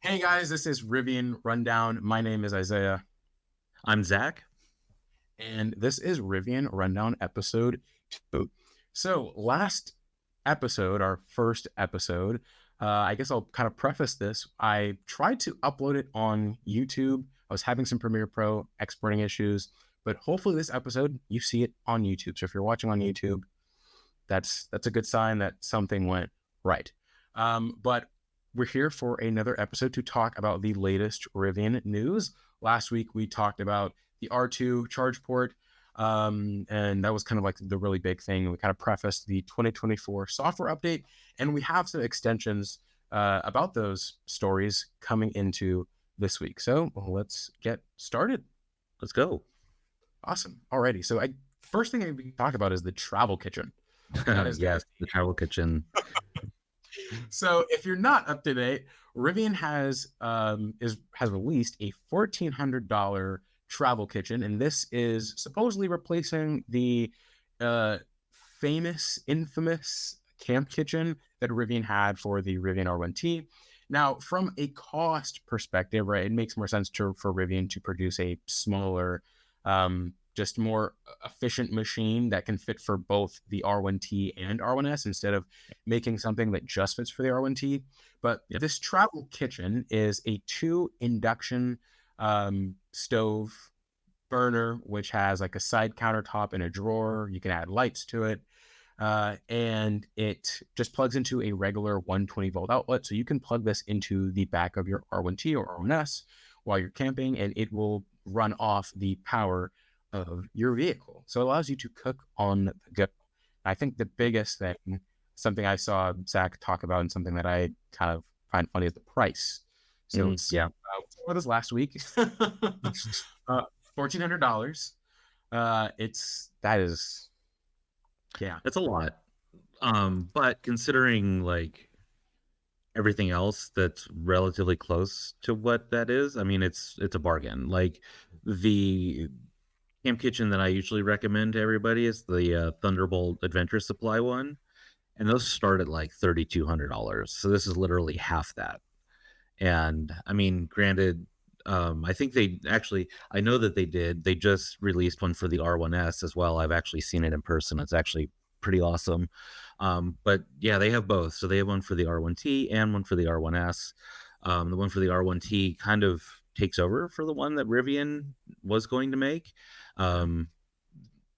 Hey guys, this is Rivian Rundown. My name is Isaiah, I'm Zach. and this is Rivian Rundown episode 2. So, last episode, our first episode, I guess I'll kind of preface this. I tried to upload it on YouTube. I was having some Premiere Pro exporting issues, but hopefully, this episode you see it on YouTube. So, if you're watching on YouTube, that's a good sign that something went right. But we're here for another episode to talk about the latest Rivian news. Last week we talked about the R2 charge port, and that was kind of like the really big thing. We kind of prefaced the 2024 software update, and we have some extensions about those stories coming into this week. So let's get started. Let's go. Awesome. Alrighty. So first thing we can talk about is the travel kitchen. That is Yes, the travel kitchen. So if you're not up to date, Rivian has released a $1,400 travel kitchen, and this is supposedly replacing the uh, infamous camp kitchen that Rivian had for the Rivian R1T. Now, from a cost perspective, right, it makes more sense for Rivian to produce a smaller, just more efficient machine that can fit for both the R1T and R1S instead of making something that just fits for the R1T. But Yep. this travel kitchen is a 2 induction stove burner, which has like a side countertop and a drawer. You can add lights to it. And it just plugs into a regular 120-volt outlet. So you can plug this into the back of your R1T or R1S while you're camping, and it will run off the power of your vehicle. So it allows you to cook on the go. I think the biggest thing, something I saw Zach talk about and something that I kind of find funny, is the price. So it's Yeah, what was last week? $1,400. That is, yeah. it's a lot. But considering like everything else that's relatively close to what that is, I mean, it's a bargain. Like the camp kitchen that I usually recommend to everybody is the Thunderbolt Adventure Supply one, and those start at like $3,200. So this is literally half that. And I mean, granted, I think they actually, I know that they just released one for the R1S as well. I've actually seen it in person. It's actually pretty awesome. But yeah, they have both. So they have one for the R1T and one for the R1S. The one for the R1T kind of takes over for the one that Rivian was going to make. Um,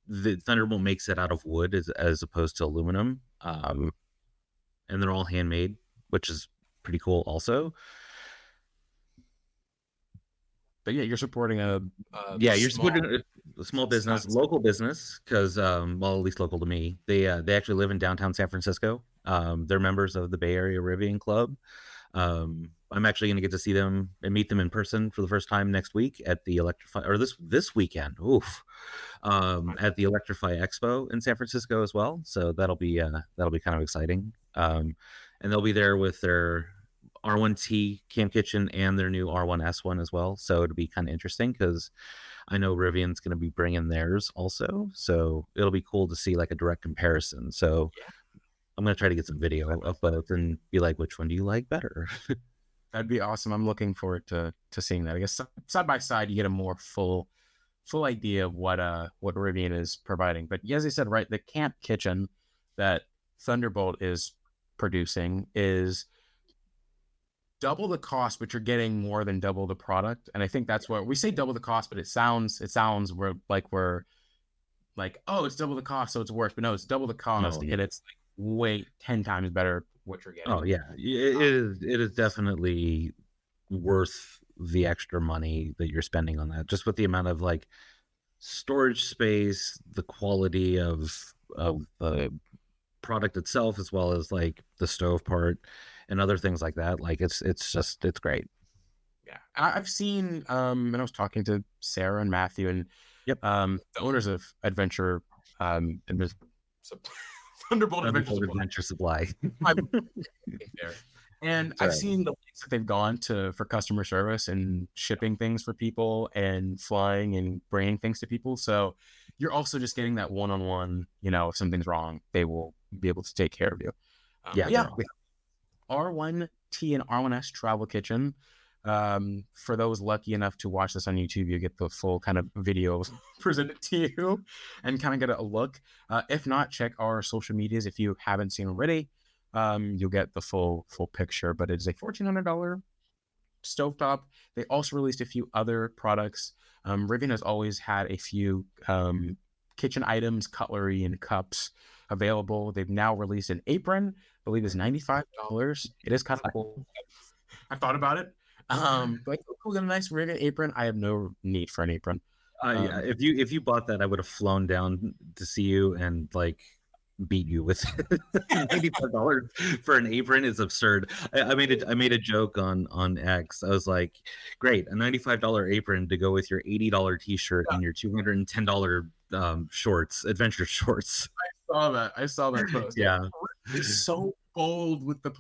the Thunderbolt makes it out of wood as opposed to aluminum. And they're all handmade, which is pretty cool also. But yeah, you're supporting a Yeah, you're small, supporting a small business, not local business, because well, at least local to me. They actually live in downtown San Francisco. They're members of the Bay Area Rivian Club. I'm actually going to get to see them and meet them in person for the first time next week at the Electrify, or this weekend. Oof, at the Electrify Expo in San Francisco as well. So that'll be kind of exciting. And they'll be there with their R1T Camp Kitchen and their new R1S one as well. So it'll be kind of interesting because I know Rivian's going to be bringing theirs also. So it'll be cool to see like a direct comparison. So I'm going to try to get some video of both and be like, which one do you like better? that'd be awesome. I'm looking forward to seeing that. I guess side by side, you get a more full idea of what Rivian is providing. But as I said, right, the camp kitchen that Thunderbolt is producing is double the cost, but you're getting more than double the product. And I think that's what we say, double the cost, but it sounds we're like, oh, it's double the cost, so it's worse. But no, it's double the cost, No, and it's like way 10 times better what you're oh getting. yeah, it is definitely worth the extra money that you're spending on that, just with the amount of like storage space, the quality of the product itself, as well as like the stove part and other things like that. Like it's great. Yeah, I've seen and I was talking to Sarah and Matthew and Yep. the owners of Adventure and Thunderbolt Adventure Thunderbolt Supply. Adventure Supply. My there. And That's I've right. seen the links that they've gone to for customer service and shipping things for people and flying and bringing things to people. So you're also just getting that one-on-one, if something's wrong, they will be able to take care of you. Yeah, But yeah, they're we awesome. have R1 T and R1S Travel Kitchen. For those lucky enough to watch this on YouTube, you get the full kind of video presented to you and kind of get a look. If not, check our social medias if you haven't seen already. You'll get the full picture, but it's a $1,400 stovetop. They also released a few other products. Rivian has always had a few kitchen items, cutlery, and cups available. They've now released an apron. I believe it's $95. It is kind of cool. I've thought about it. Like, oh, get a nice Rivian apron. I have no need for an apron. Yeah, if you bought that, I would have flown down to see you and like beat you with it. $95 for an apron is absurd. I made a joke on X. I was like, great, a $95 apron to go with your $80 t-shirt and your $210 shorts, adventure shorts. I saw that post. Yeah. It's so bold with the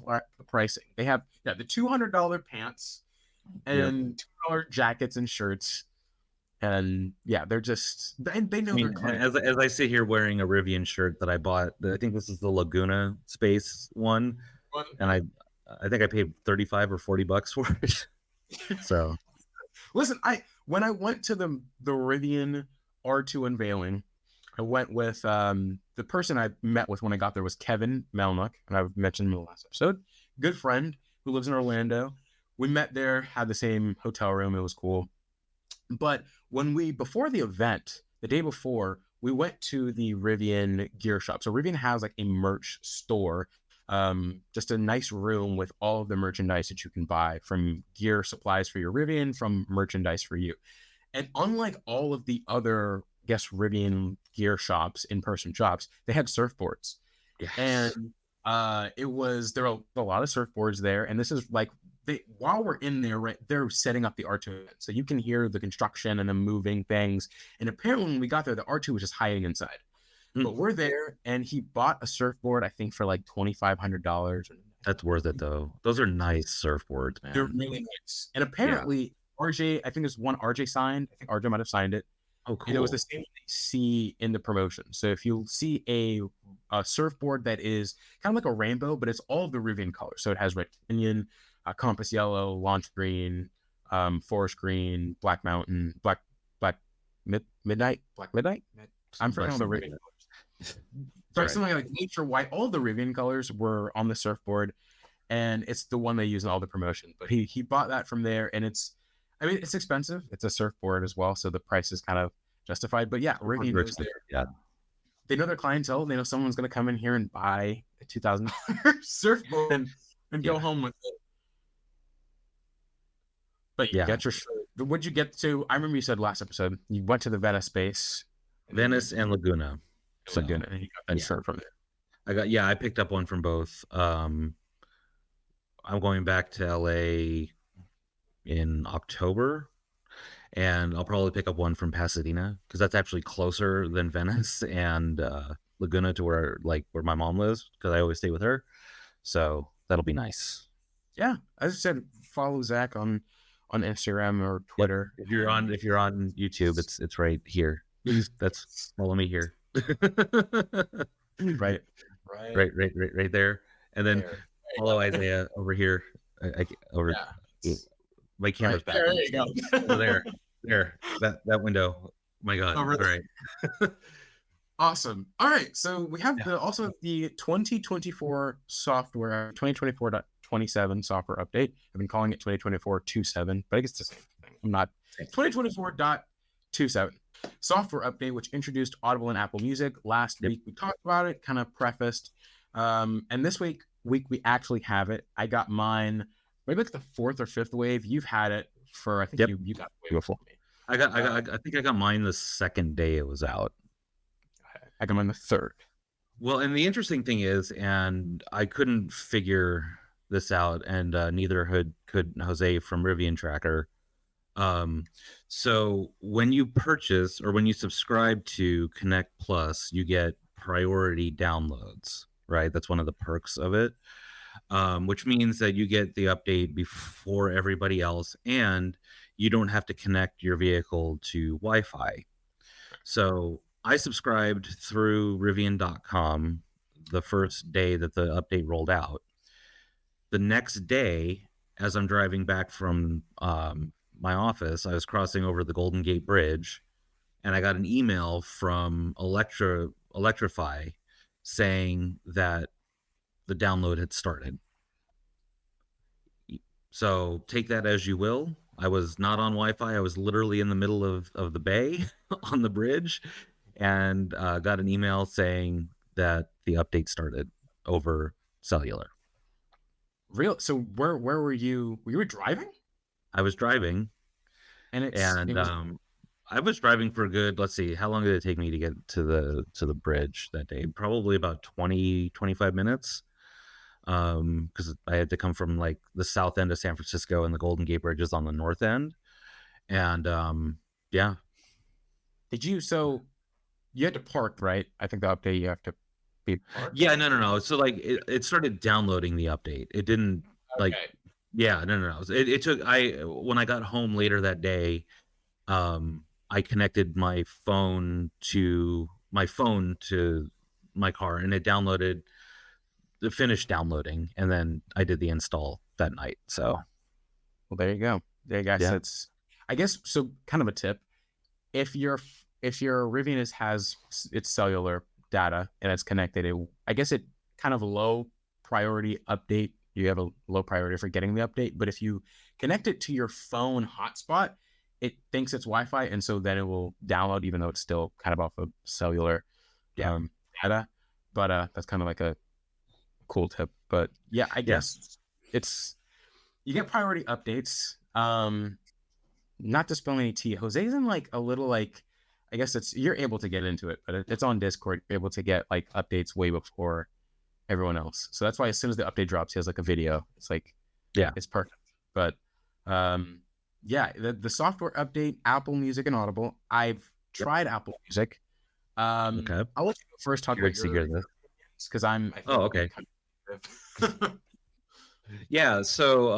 pricing. They have the $200 pants and $200 jackets and shirts. And yeah, they're just they know their client. As I sit here wearing a Rivian shirt that I bought, I think this is the Laguna Space one, and I think I paid $35 or $40 for it. So, listen, when I went to the Rivian R2 unveiling, I went with the person I met with when I got there was Kevin Melnick, and I've mentioned him in the last episode. Good friend who lives in Orlando. We met there, had the same hotel room. It was cool. But when before the event, the day before, we went to the Rivian gear shop. So Rivian has like a merch store, just a nice room with all of the merchandise that you can buy, from gear supplies for your Rivian, from merchandise for you. And unlike all of the other, I guess, Rivian gear shops, in-person shops, they had surfboards. yes. And there were a lot of surfboards there. And this is like, while we're in there, right, they're setting up the R2, so you can hear the construction and them moving things. And apparently, when we got there, the R2 was just hiding inside. But we're there, and he bought a surfboard, I think, for like $2,500. That's worth it, though. Those are nice surfboards, man. They're really nice. And apparently, RJ, I think there's one RJ signed. I think RJ might have signed it. Oh, cool. And it was the same you see in the promotion. So if you see a surfboard that is kind of like a rainbow, but it's all of the Rivian colors. So it has red Canyon, compass yellow, launch green, forest green, black mountain, black midnight. I'm forgetting all the Rivian colors. Right. Something like nature white. All the Rivian colors were on the surfboard, and it's the one they use in all the promotion. But he bought that from there, and it's expensive. It's a surfboard as well, so the price is kind of justified. But yeah, Rivian knows they know their clientele. They know someone's going to come in here and buy a $2,000 surfboard and go home with it. But you got your shirt. What'd you get to? I remember you said last episode you went to the Venice base. Venice and Laguna. So Laguna, and you got that shirt from there. I picked up one from both. I'm going back to LA in October, and I'll probably pick up one from Pasadena because that's actually closer than Venice and Laguna to where my mom lives, because I always stay with her. So that'll be nice. Yeah, as I said, follow Zach on Instagram or Twitter. Yep. If you're on YouTube, it's right here. That's follow me here. right there, and then follow Isaiah over here. My camera's back. There you go. So there, that window. My God! Oh, really? All right. Awesome. All right, so we have also the 2024 software, 2024.27 software update. I've been calling it 2024.27, but I guess it's the same thing. I'm not. 2024.27 software update, which introduced Audible and Apple Music. Last week we talked about it, kind of prefaced, and this week we actually have it. I got mine maybe like the 4th or 5th wave. You've had it for, I think you got it way before me. I think I got mine the second day it was out. I got mine the 3rd. Well, and the interesting thing is, and I couldn't figure this out, and neither could Jose from Rivian Tracker. So when you purchase or when you subscribe to Connect Plus, you get priority downloads, right? That's one of the perks of it, which means that you get the update before everybody else, and you don't have to connect your vehicle to Wi-Fi. So I subscribed through Rivian.com the first day that the update rolled out. the next day, as I'm driving back from my office, I was crossing over the Golden Gate Bridge, and I got an email from Electrify saying that the download had started. So take that as you will. I was not on Wi-Fi. I was literally in the middle of the bay on the bridge, and got an email saying that the update started over cellular. Real. So where were you? You were driving, I was driving, and it and was. I was driving for a good, let's see, how long did it take me to get to the bridge that day? Probably about 20-25 minutes. Because I had to come from like the south end of San Francisco, and the Golden Gate Bridge is on the north end. And yeah. Did you? So you had to park, right? I think the update you have to be parked. Yeah, no. So like it started downloading the update. It didn't like Okay. yeah, no. It took I when I got home later that day, I connected my phone to my car, and it downloaded the finished downloading, and then I did the install that night. So Well, there you go. There you guys. yeah. That's. I guess so. Kind of a tip. If your Rivian has its cellular data and it's connected, I guess it kind of low priority update. You have a low priority for getting the update, but if you connect it to your phone hotspot, it thinks it's Wi-Fi, and so then it will download, even though it's still kind of off of cellular Yeah. um, data. But that's kind of like a cool tip. But yeah, I Yeah. guess it's you get priority updates. Not to spill any tea, Jose's in like a little like I guess it's you're able to get into it, but it's on Discord. You're able to get like updates way before everyone else. So that's why as soon as the update drops, he has like a video. It's like Yeah. it's perfect. But yeah, the software update, Apple Music and Audible. I've Yep. tried Apple Music. Okay. I'll let you first talk about Curious to hear your this. because I feel Oh, like we okay. kind of Yeah, so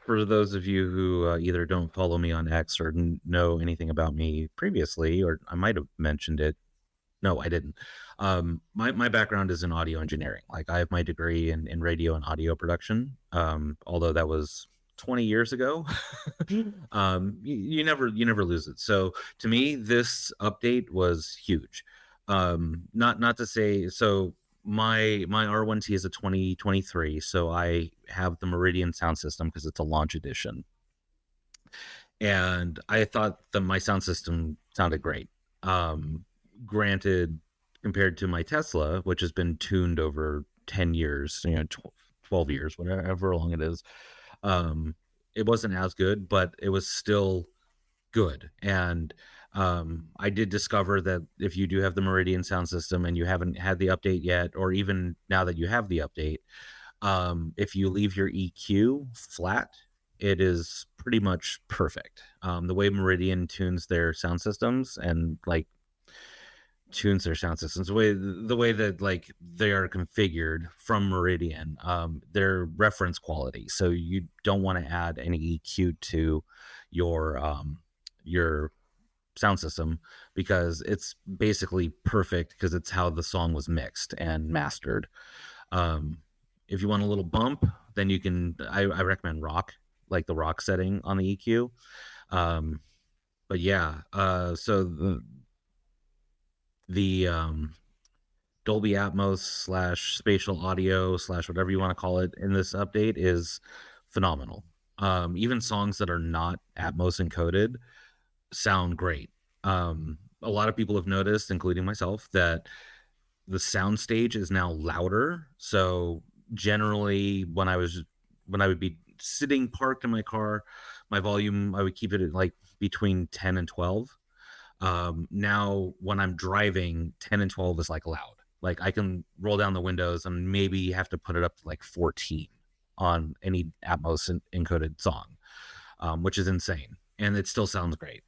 for those of you who either don't follow me on X or know anything about me previously, or I might have mentioned it. No, I didn't. My background is in audio engineering. Like I have my degree in radio and audio production. Although that was 20 years ago. You never lose it. So to me, this update was huge. Not to say so. My R1T is a 2023, so I have the Meridian sound system because it's a launch edition, and I thought that my sound system sounded great. Um, Granted, compared to my Tesla, which has been tuned over 10 years, 12 years, whatever long it is, um, it wasn't as good, but it was still good. And I did discover that if you do have the Meridian sound system and you haven't had the update yet, or even now that you have the update, if you leave your EQ flat, it is pretty much perfect. The way Meridian tunes their sound systems and like tunes their sound systems, the way that like they are configured from Meridian, their reference quality. So you don't want to add any EQ to your sound system because it's basically perfect because it's how the song was mixed and mastered. Um, if you want a little bump, then you can. I recommend rock, like the rock setting on the EQ. Um, but yeah, so the Dolby Atmos slash spatial audio slash whatever you want to call it in this update is phenomenal. Even songs that are not Atmos encoded sound great. A lot of people have noticed, including myself, that the sound stage is now louder. So generally, when I would be sitting parked in my car, my volume I would keep it at like between 10 and 12. Now when I'm driving, 10 and 12 is like loud. Like I can roll down the windows and maybe have to put it up to like 14 on any Atmos encoded song, which is insane, and it still sounds great.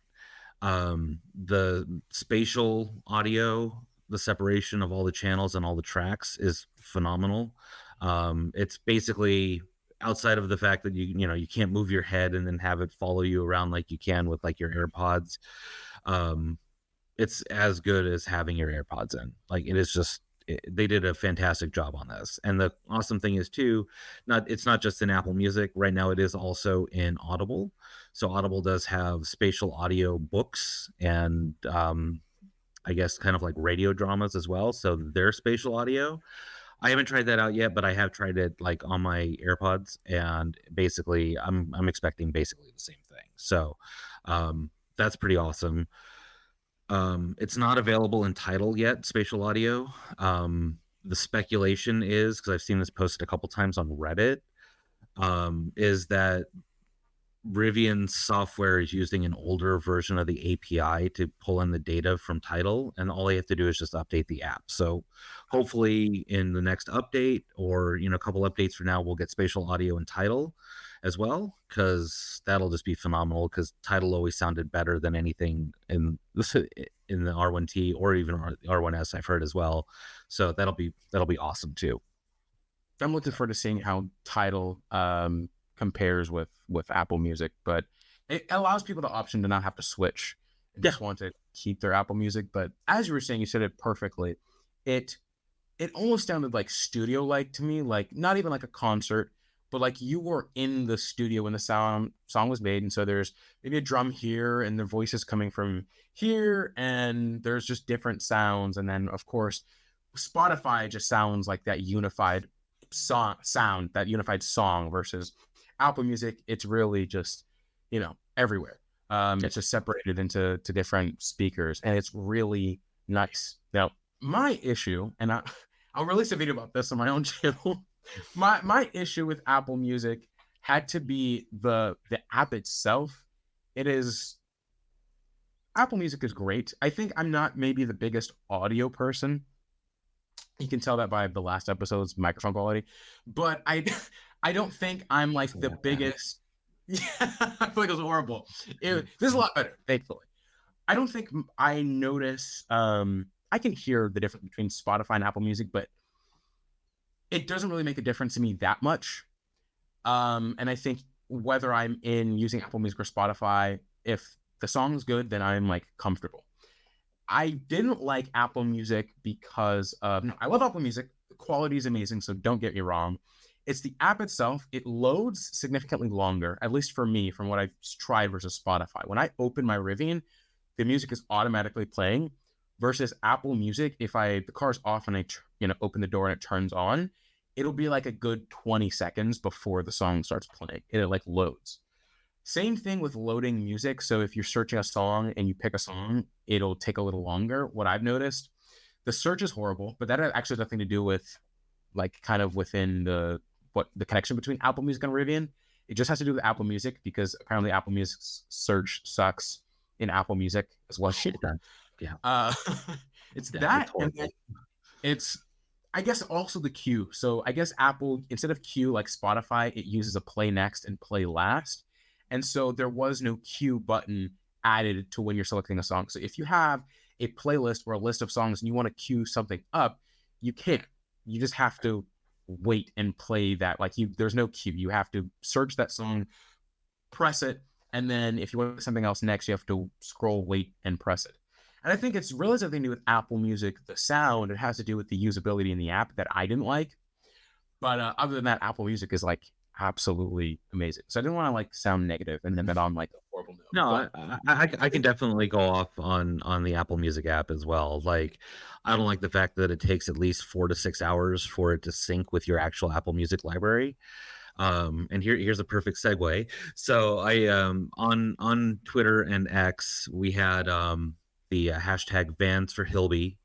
The spatial audio, the separation of all the channels and all the tracks is phenomenal. It's basically outside of the fact that you can't move your head and then have it follow you around like you can with like your AirPods. um it's as good as having your AirPods in. Like it is just they did a fantastic job on this. And the awesome thing is too, it's not just in Apple Music right now; it is also in Audible. So Audible does have spatial audio books and I guess kind of like radio dramas as well. So their spatial audio. I haven't tried that out yet, but I have tried it like on my AirPods, and basically, I'm expecting basically the same thing. So that's pretty awesome. It's not available in Tidal yet, spatial audio. The speculation is, because I've seen this posted a couple times on Reddit, is that Rivian software is using an older version of the API to pull in the data from Tidal, and all they have to do is just update the app. So hopefully in the next update, or a couple updates from now, we'll get spatial audio in Tidal as well, because that'll just be phenomenal, because Tidal always sounded better than anything in the R1T or even R1S I've heard as well. So that'll be awesome too. I'm looking forward to seeing how Tidal compares with Apple Music, but it allows people the option to not have to switch and just want to keep their Apple Music. But as you were saying, you said it perfectly. It almost sounded like studio like to me, like not even like a concert, but like you were in the studio when the song was made. And so there's maybe a drum here and the voices coming from here, and there's just different sounds. And then of course Spotify just sounds like that unified sound, that unified song, versus Apple Music, it's really just, everywhere. It's just separated into different speakers, and it's really nice. Now, my issue, and I'll release a video about this on my own channel. My issue with Apple Music had to be the app itself. Apple Music is great. I think I'm not maybe the biggest audio person. You can tell that by the last episode's microphone quality, but I don't think I'm like the biggest. Yeah, I feel like it was horrible. This is a lot better, thankfully. I don't think I notice. I can hear the difference between Spotify and Apple Music, but it doesn't really make a difference to me that much. And I think whether I'm using Apple Music or Spotify, if the song is good, then I'm like comfortable. I didn't like Apple Music because I love Apple Music. The quality is amazing, so don't get me wrong. It's the app itself. It loads significantly longer, at least for me, from what I've tried versus Spotify. When I open my Rivian, the music is automatically playing, versus Apple Music. If the car's off and I open the door and it turns on, it'll be like a good 20 seconds before the song starts playing. It like loads. Same thing with loading music. So if you're searching a song and you pick a song, it'll take a little longer. What I've noticed, the search is horrible, but that actually has nothing to do with like kind of within the connection between Apple Music and Rivian. It just has to do with Apple Music, because apparently Apple Music's search sucks in Apple Music as well. Shit done. Yeah. It's that, and then it's, I guess, also the queue. So I guess Apple, instead of queue like Spotify, it uses a play next and play last. And so there was no queue button added to when you're selecting a song. So if you have a playlist or a list of songs and you want to queue something up, you can't. You just have to wait and play that. Like there's no queue. You have to search that song, press it, and then if you want something else next, you have to scroll, wait, and press it. And I think it's really something to do with Apple Music, the sound. It has to do with the usability in the app that I didn't like. But other than that, Apple Music is like absolutely amazing. So I didn't want to like sound negative and then on like a horrible note. No, I can definitely go off on the Apple Music app as well. Like, I don't like the fact that it takes at least 4 to 6 hours for it to sync with your actual Apple Music library. And here's a perfect segue. So I on Twitter and X, we had the hashtag Vans for Hilby.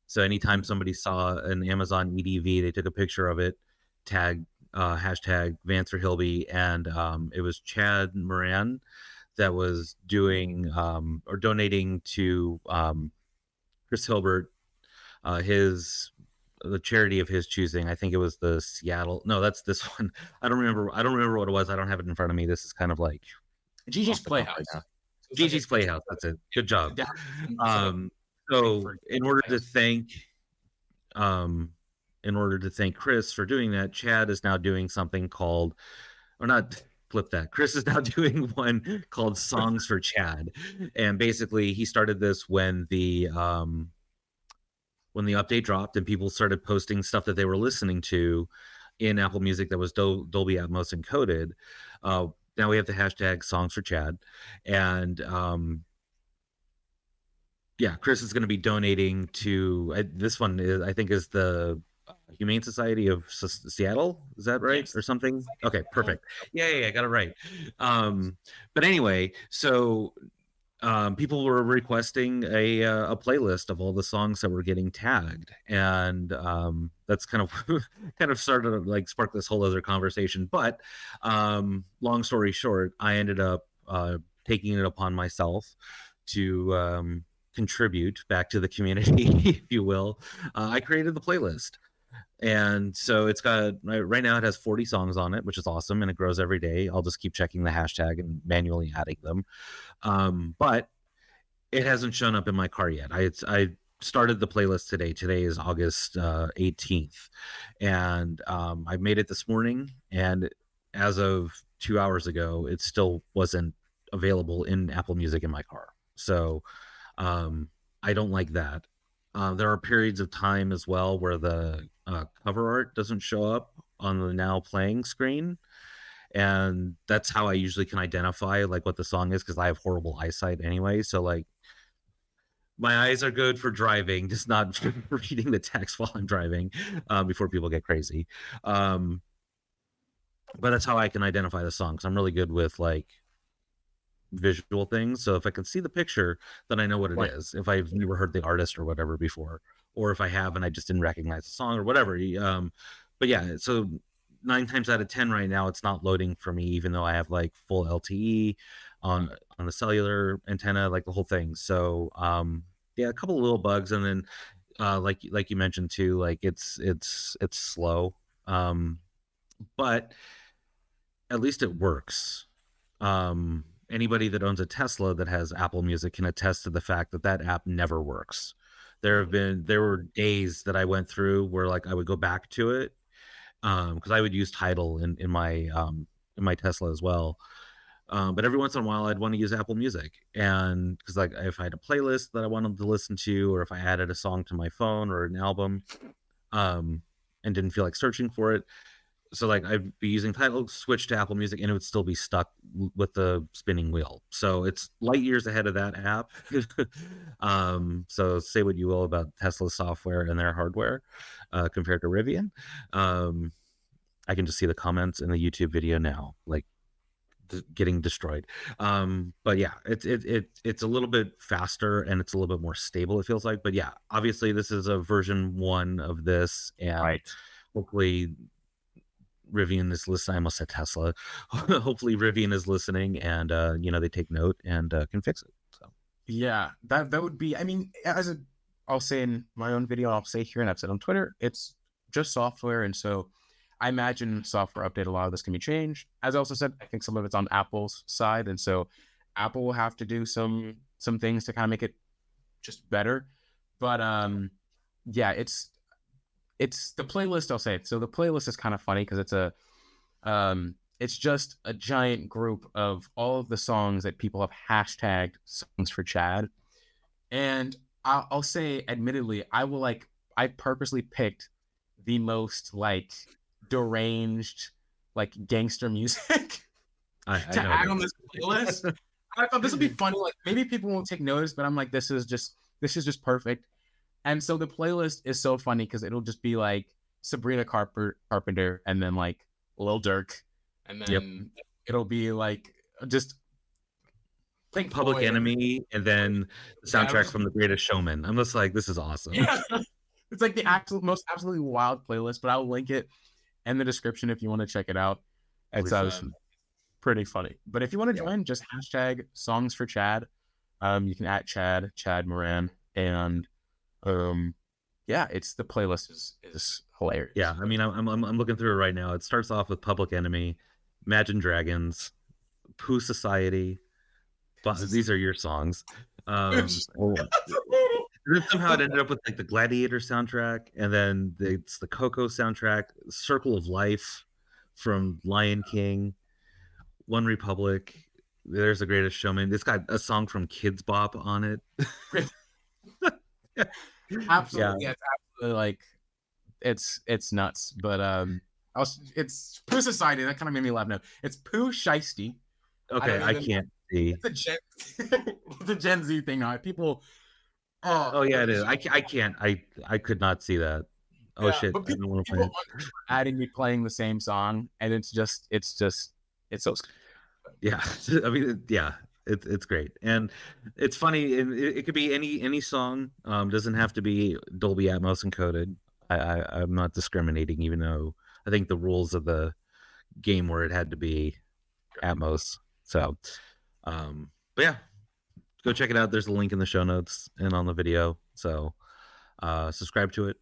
So anytime somebody saw an Amazon EDV, they took a picture of it, tag hashtag Vans for Hilby, and it was Chad Moran that was doing or donating to Chris Hilbert, the charity of his choosing. I think it was the Seattle. No, that's this one. I don't remember what it was. I don't have it in front of me. This is kind of like Gigi's Playhouse. Gigi's Playhouse. That's it. Good job. So in order to thank Chris for doing that, Chad is now doing something called, or not, flip that. Chris is now doing one called Songs for Chad. And basically he started this when the when the update dropped and people started posting stuff that they were listening to in Apple Music that was Dolby Atmos encoded. Now we have the hashtag songs for Chad, and yeah, Chris is going to be donating to this one. I think is the Humane Society of Seattle. Is that right, Yes. or something? Okay, perfect. Yeah, got it right. But anyway, so people were requesting a playlist of all the songs that were getting tagged, and that's kind of kind of started to like spark this whole other conversation. But long story short, I ended up taking it upon myself to contribute back to the community, if you will. I created the playlist. And so it's got right now it has 40 songs on it, which is awesome, and it grows every day. I'll just keep checking the hashtag and manually adding them. But it hasn't shown up in my car yet. I started the playlist today. Today is August 18th, and I made it this morning. And as of 2 hours ago, it still wasn't available in Apple Music in my car. So I don't like that. There are periods of time as well where the cover art doesn't show up on the now playing screen, and that's how I usually can identify like what the song is, because I have horrible eyesight anyway. So like my eyes are good for driving, just not for reading the text while I'm driving, before people get crazy. But that's how I can identify the song, because I'm really good with like visual things. So if I can see the picture, then I know what it Right. is. If I've never heard the artist or whatever before, or if I have and I just didn't recognize the song or whatever. But yeah, so 9 times out of 10 right now, it's not loading for me, even though I have like full LTE on the cellular antenna, like the whole thing. So yeah, a couple of little bugs, and then like you mentioned too, like it's slow. But at least it works. Anybody that owns a Tesla that has Apple Music can attest to the fact that that app never works. There were days that I went through where like I would go back to it, because I would use Tidal in my Tesla as well. But every once in a while, I'd want to use Apple Music, and because like if I had a playlist that I wanted to listen to, or if I added a song to my phone or an album, and didn't feel like searching for it, so like I'd be using Tidal, switch to Apple Music, and it would still be stuck with the spinning wheel. So it's light years ahead of that app. So say what you will about Tesla software and their hardware compared to Rivian. I can just see the comments in the YouTube video now, like getting destroyed. But yeah, it's a little bit faster and it's a little bit more stable, it feels like. But yeah, obviously this is a version 1 of this, and Right. hopefully Rivian is listening. I almost said Tesla. Hopefully Rivian is listening, and they take note and can fix it. So Yeah, that would be. I mean, I'll say in my own video, I'll say here, and I've said on Twitter, it's just software, and so I imagine software update. A lot of this can be changed. As I also said, I think some of it's on Apple's side, and so Apple will have to do some things to kind of make it just better. But yeah, it's the playlist. I'll say it. So the playlist is kind of funny because it's just a giant group of all of the songs that people have hashtagged songs for Chad. And I'll say, admittedly, I purposely picked the most like deranged, like gangster music I to add on noticed. this playlist. I thought this would be funny. Like maybe people won't take notice, but I'm like, this is just perfect. And so the playlist is so funny because it'll just be like Sabrina Carpenter and then like Lil Durk, and Yep. then it'll be like just Pink Public Floyd. Enemy, and then the Yeah, soundtracks from The Greatest Showman. I'm just like, this is awesome. yeah. It's like the most absolutely wild playlist, but I'll link it in the description if you want to check it out. It's Please listen. pretty funny. But if you want to Yeah. join, just hashtag songs for Chad. You can at Chad Moran, and yeah, it's the playlist is hilarious. Yeah. I mean, I'm looking through it right now. It starts off with Public Enemy, Imagine Dragons, Pooh Society. But these are your songs. And then somehow it ended up with like the Gladiator soundtrack, and then it's the Coco soundtrack, Circle of Life from Lion King, One Republic. There's The Greatest Showman. It's got a song from Kids Bop on it. Yeah. Absolutely, yeah, it's absolutely like it's nuts. But it's Pooh Society that kind of made me laugh. No, it's Pooh Shiesty. I Okay, don't I even. can't see. It's a Gen. It's a Gen Z thing now. People. Oh, Oh yeah, it is. it's, I can't. I could not see that. Oh yeah, shit, but I don't want to play people it. on Twitch were adding me playing the same song, and it's so. Yeah, I mean, yeah, it's great, and it's funny. And it could be any song. Doesn't have to be Dolby Atmos encoded. I'm not discriminating, even though I think the rules of the game where it had to be Atmos. So, but yeah, go check it out. There's a link in the show notes and on the video. So, subscribe to it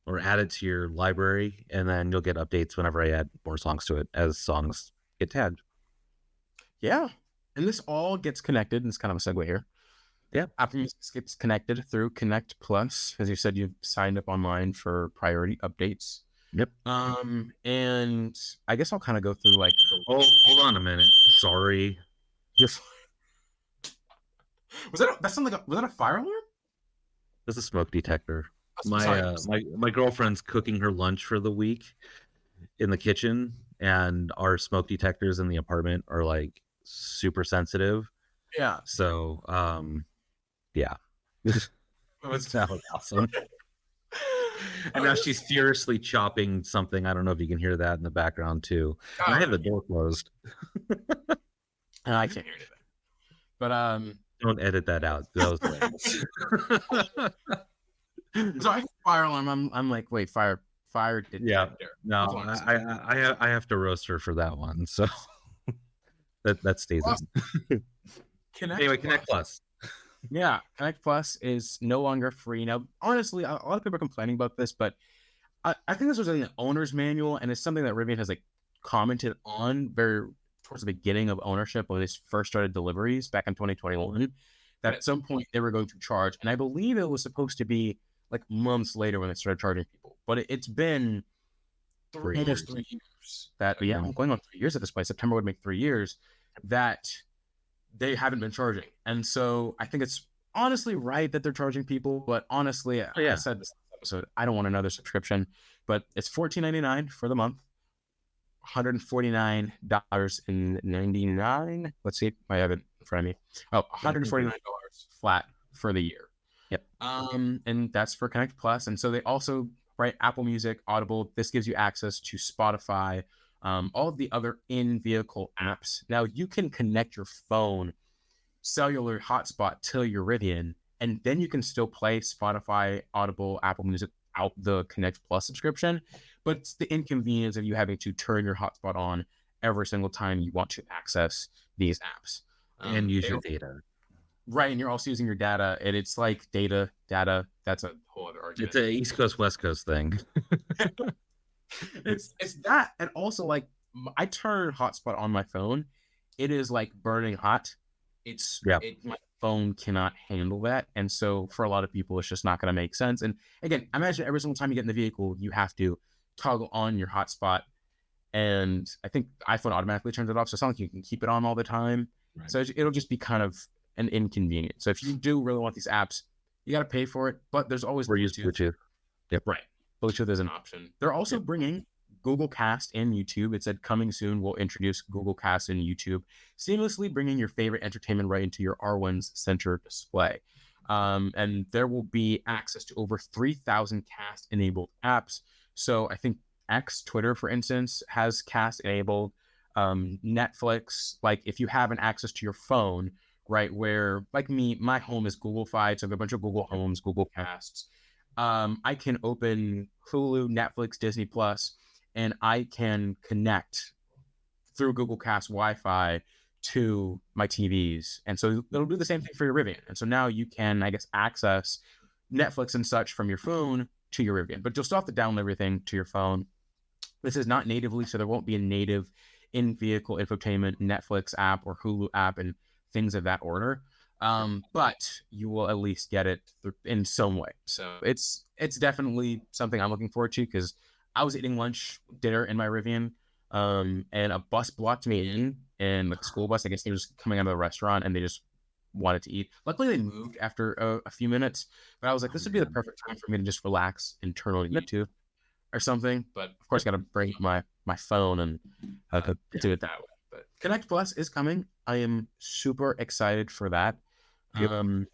or add it to your library, and then you'll get updates whenever I add more songs to it as songs get tagged. Yeah, and this all gets connected. And it's kind of a segue here. Yeah. Apple Music gets connected through Connect Plus, as you said, you've signed up online for priority updates. Yep. And I guess I'll kind of go through like the. Oh, hold on a minute. Sorry. You're, that sounded like was that a fire alarm? This is a smoke detector. Sorry. My girlfriend's cooking her lunch for the week in the kitchen, and our smoke detectors in the apartment are like super sensitive. Yeah. So yeah. It was That was awesome. And now she's furiously chopping something. I don't know if you can hear that in the background too. And I have the door closed. I can't hear anything. But don't edit that out. That was so I fire alarm. I'm like, wait, fire detector. Yeah. No, I have to roast her for that one. So that stays in. Anyway, Connect Plus. Yeah, Connect Plus is no longer free. Now, honestly, a lot of people are complaining about this, but I think this was in the owner's manual, and it's something that Rivian has like commented on very towards the beginning of ownership when they first started deliveries back in 2021, that at some point they were going to charge. And I believe it was supposed to be like months later when they started charging people. But it's been almost 3 years that, yeah, I'm going on 3 years at this point. September would make 3 years that they haven't been charging. And so I think it's honestly right that they're charging people. But honestly, I said this episode, I don't want another subscription. But it's $14.99 for the month, $149.99. Let's see, I have it in front of me. Oh, $149 flat for the year. Yep. And that's for Connect Plus. And so they also, right, Apple Music, Audible. This gives you access to Spotify, all of the other in-vehicle apps. Now you can connect your phone cellular hotspot to your Rivian, and then you can still play Spotify, Audible, Apple Music out the Connect Plus subscription. But it's the inconvenience of you having to turn your hotspot on every single time you want to access these apps. And use your data. Right, and you're also using your data, and it's like data. That's a whole other argument. It's a East Coast, West Coast thing. it's that, and also like I turn hotspot on my phone, it is like burning hot. My phone cannot handle that, and so for a lot of people, it's just not going to make sense. And again, imagine every single time you get in the vehicle, you have to toggle on your hotspot, and I think iPhone automatically turns it off, so it's not like you can keep it on all the time. Right. So it'll just be kind of an inconvenience. So if you do really want these apps, you got to pay for it, but there's always Bluetooth. Yep. Right. Bluetooth is an option. They're also bringing Google Cast and YouTube. It said coming soon, we'll introduce Google Cast and YouTube, seamlessly bringing your favorite entertainment right into your R1's center display. And there will be access to over 3,000 Cast enabled apps. So I think X, Twitter, for instance, has Cast enabled. Netflix, like if you have an access to your phone, right, where like me, my home is Google-fied, so I have a bunch of Google Homes, Google Casts. I can open Hulu, Netflix, Disney Plus, and I can connect through Google Cast Wi-Fi to my TVs. And so it'll do the same thing for your Rivian. And so now you can, I guess, access Netflix and such from your phone to your Rivian, but you'll still have to download everything to your phone. This is not natively, so there won't be a native in-vehicle infotainment Netflix app or Hulu app and things of that order. But you will at least get it in some way. So it's definitely something I'm looking forward to, because I was eating dinner in my Rivian, and a bus blocked me in, and like a school bus. I guess they were just coming out of the restaurant, and they just wanted to eat. Luckily, they moved after a few minutes, but I was like, Oh this would be the man. perfect time for me to just relax and turn on YouTube or something. But of course, got to bring my phone and Yeah. do it that way. But Connect Plus is coming. I am super excited for that. Um,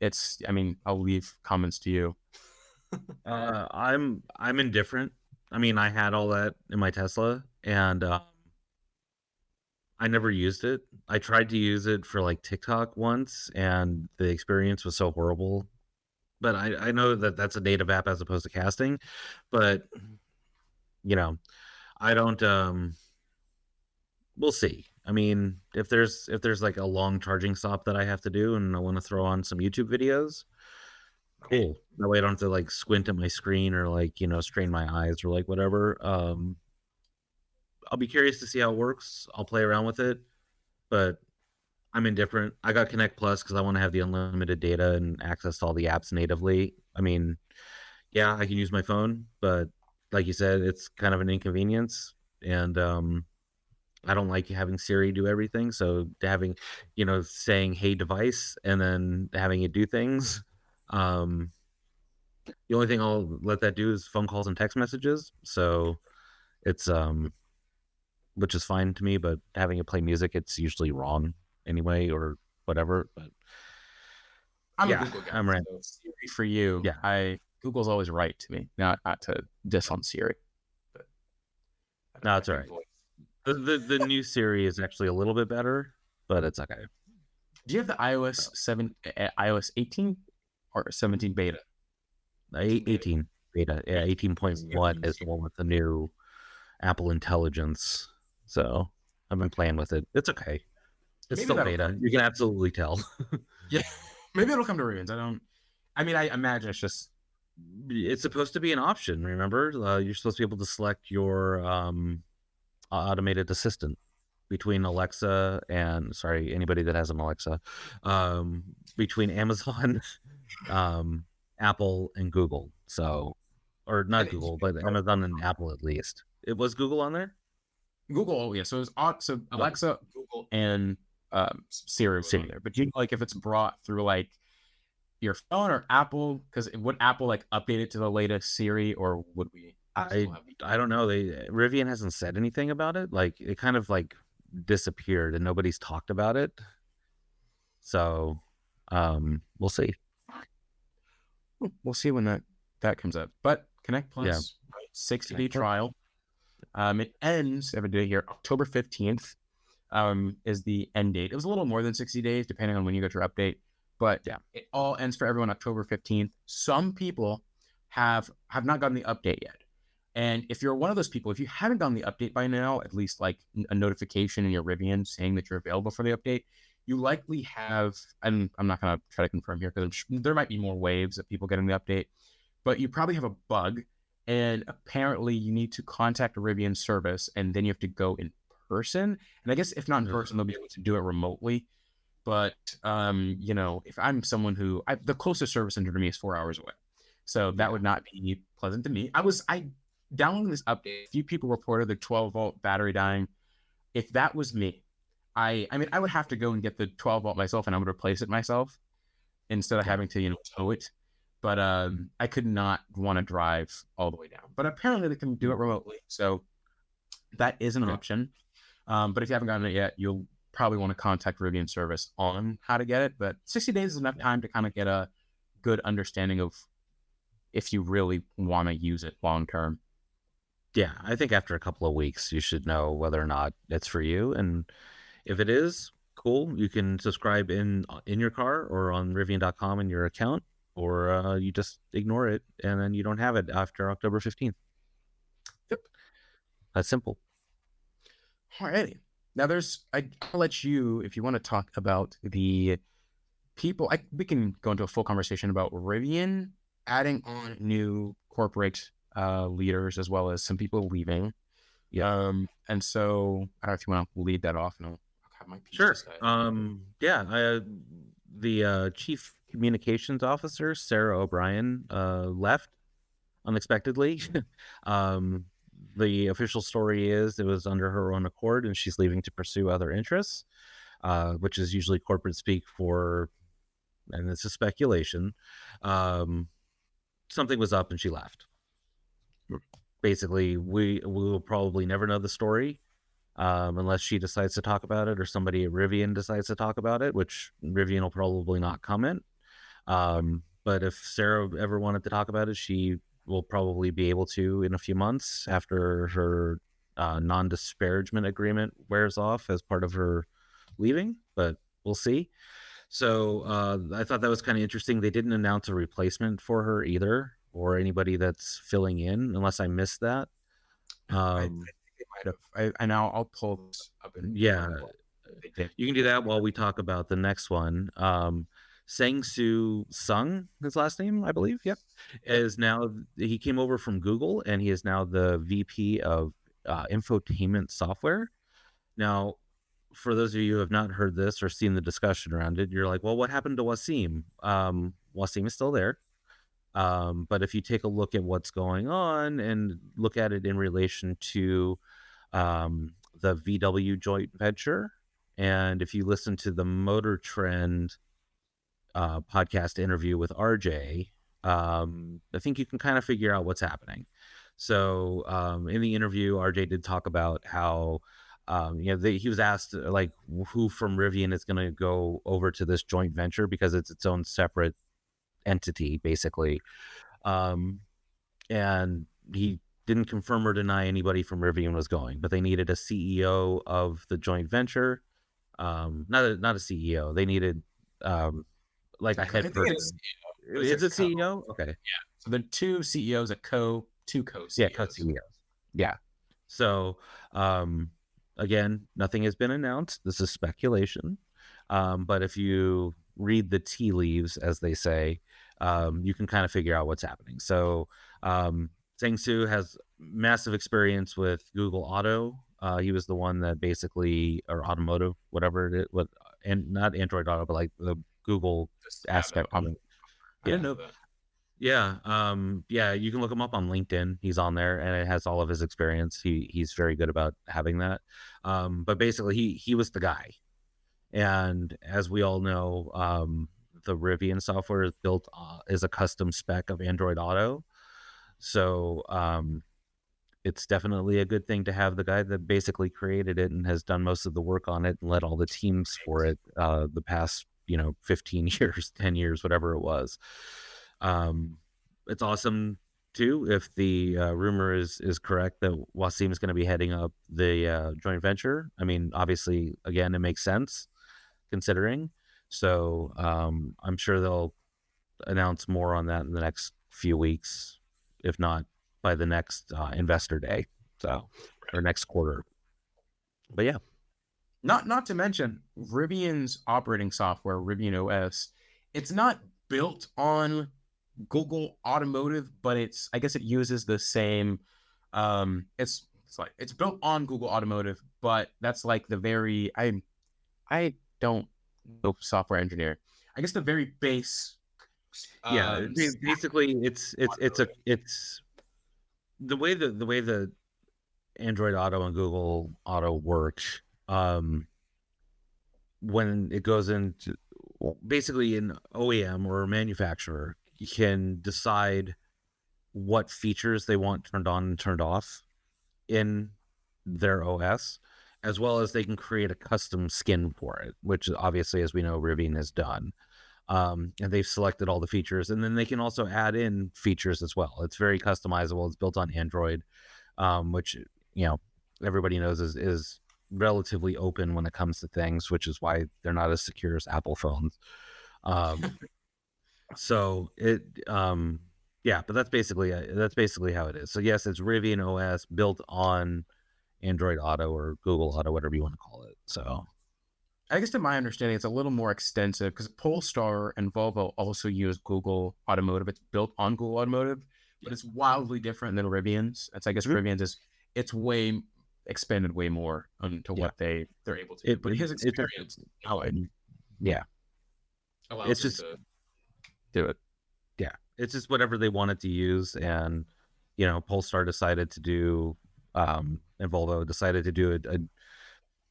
I mean, I'll leave comments to you. I'm indifferent. I mean, I had all that in my Tesla, and I never used it. I tried to use it for like TikTok once, and the experience was so horrible. But I know that that's a native app as opposed to casting, but you know, I don't. We'll see. I mean, if there's like a long charging stop that I have to do, and I want to throw on some YouTube videos, cool. That way I don't have to like squint at my screen or like strain my eyes or like whatever. I'll be curious to see how it works. I'll play around with it, but I'm indifferent. I got Connect Plus because I want to have the unlimited data and access to all the apps natively. I mean, yeah, I can use my phone, but like you said, it's kind of an inconvenience, and I don't like having Siri do everything. So having, saying "Hey device" and then having it do things. Um, the only thing I'll let that do is phone calls and text messages. So it's which is fine to me, but having it play music, it's usually wrong anyway or whatever. But I'm a yeah, Google guy, I'm right. so Siri for you. Yeah, Google's always right to me. Not to diss on Siri, but I don't no, have a it's all good right. voice. The new Siri is actually a little bit better, but it's okay. Do you have the So, iOS 18 or 17 beta? 18 beta. 18 beta, yeah, 18. So you have the 18.1 new is the Siri. one with the new Apple Intelligence. So I've been Okay. playing with it. It's okay. It's Maybe still that'll beta. come. You can absolutely tell. Yeah. Maybe it'll come to Ravens. I mean, I imagine it's just It's supposed to be an option. Remember, you're supposed to be able to select your automated assistant between Alexa and sorry, anybody that has an Alexa, um, between Amazon, um, Apple, and Google. So, or not and Google, but Amazon and Apple at least. It was Google on there. Google. Oh, yeah. So Okay. Alexa, Google, and Siri was on Siri. there. But do you know, like if it's brought through like your phone or Apple? Because would Apple like update it to the latest Siri, or would we I still have? I don't know. Rivian hasn't said anything about it. Like it kind of like disappeared and nobody's talked about it. So, we'll see. We'll see when that comes up. But Connect Yeah, Plus, 60-day Connect Plus. trial. It ends. I have a date here. October 15th is the end date. It was a little more than 60 days, depending on when you got your update. But Yeah, it all ends for everyone October 15th. Some people have not gotten the update yet. And if you're one of those people, if you haven't gotten the update by now, at least like a notification in your Rivian saying that you're available for the update, you likely have, and I'm not going to try to confirm here because there might be more waves of people getting the update, but you probably have a bug. And apparently you need to contact a Rivian service and then you have to go in person. And I guess if not in person, they'll be able to do it remotely. But if I'm someone the closest service center to me is 4 hours away, so that yeah. would not be pleasant to me. I downloading this update. A few people reported the 12-volt battery dying. If that was me, I mean, I would have to go and get the 12-volt myself, and I would replace it myself instead of Yeah. having to tow it. But I could not want to drive all the way down. But apparently they can do it remotely, so that is an Okay. option. But if you haven't gotten it yet, you'll probably want to contact Rivian service on how to get it. But 60 days is enough time to kind of get a good understanding of if you really want to use it long term. Yeah, I think after a couple of weeks, you should know whether or not it's for you. And if it is, cool. You can subscribe in your car or on Rivian.com in your account, or you just ignore it and then you don't have it after October 15th. Yep. That's simple. Alrighty. Now I'll let you, if you want to talk about the people, we can go into a full conversation about Rivian adding on new corporate leaders as well as some people leaving. Yeah. And so I don't know if you want to lead that off and I'll have my piece to Sure. say. Yeah. The chief communications officer, Sarah O'Brien, left unexpectedly. um, the official story is it was under her own accord, and she's leaving to pursue other interests. which is usually corporate speak for, and this is speculation, um, something was up and she left. Basically, we will probably never know the story unless she decides to talk about it or somebody at Rivian decides to talk about it, which Rivian will probably not comment. But if Sarah ever wanted to talk about it, she will probably be able to in a few months after her non-disparagement agreement wears off as part of her leaving, but we'll see. So I thought that was kind of interesting. They didn't announce a replacement for her either, or anybody that's filling in, unless I missed that. I think they might have. I now I'll pull this up and Yeah, they did. you can do that while we talk about the next one. Sang-Soo Sung, his last name, I believe. Yep. Yep. Is now, he came over from Google and he is now the VP of infotainment software. Now, for those of you who have not heard this or seen the discussion around it, you're like, well, what happened to Wasim? Wasim is still there. But if you take a look at what's going on and look at it in relation to the VW joint venture, and if you listen to the Motor Trend podcast interview with RJ, I think you can kind of figure out what's happening. So in the interview, RJ did talk about how he was asked like who from Rivian is going to go over to this joint venture because it's its own separate entity, basically. And he didn't confirm or deny anybody from Rivian was going, but they needed a CEO of the joint venture. Not a CEO. They needed like a I head think person. Is it CEO? Okay. So the two CEOs, two co-CEOs. Yeah, co-CEOs. Yeah. So again, nothing has been announced. This is speculation. But if you read the tea leaves, as they say, you can kind of figure out what's happening. So Sang-Soo has massive experience with Google Auto. He was the one that basically, or automotive, whatever it is, and not Android Auto, but like the Google aspect of it. I didn't know that. Yeah, you can look him up on LinkedIn. He's on there, and it has all of his experience. He's very good about having that. But basically, he was the guy. And as we all know, the Rivian software is built is a custom spec of Android Auto. So it's definitely a good thing to have the guy that basically created it and has done most of the work on it and led all the teams for it the past 15 years, 10 years, whatever it was. It's awesome too if the rumor is correct that Wasim is going to be heading up the joint venture. I mean, obviously, again, it makes sense considering. So I'm sure they'll announce more on that in the next few weeks, if not by the next investor day, or next quarter. But yeah, not to mention Rivian's operating software, Rivian OS. It's not built on Google Automotive, but I guess it uses the same. It's built on Google Automotive, but that's like the very I don't know software engineer. I guess the very base. Basically, it's the way the Android Auto and Google Auto works. When it goes into basically an OEM or a manufacturer can decide what features they want turned on and turned off in their OS, as well as they can create a custom skin for it, which obviously, as we know, Rivian has done. And they've selected all the features, and then they can also add in features as well. It's very customizable. It's built on Android, which everybody knows is relatively open when it comes to things, which is why they're not as secure as Apple phones. So it but that's basically how it is. So yes, it's Rivian OS built on Android Auto or Google Auto, whatever you want to call it. So I guess to my understanding, it's a little more extensive because Polestar and Volvo also use Google Automotive. It's built on Google Automotive, but it's wildly different than Rivian's. I guess Rivian's it's way expanded way more onto what they're able to do. But his experience, allows him to do it. Yeah, it's just whatever they wanted to use, and Polestar decided to do, and Volvo decided to do a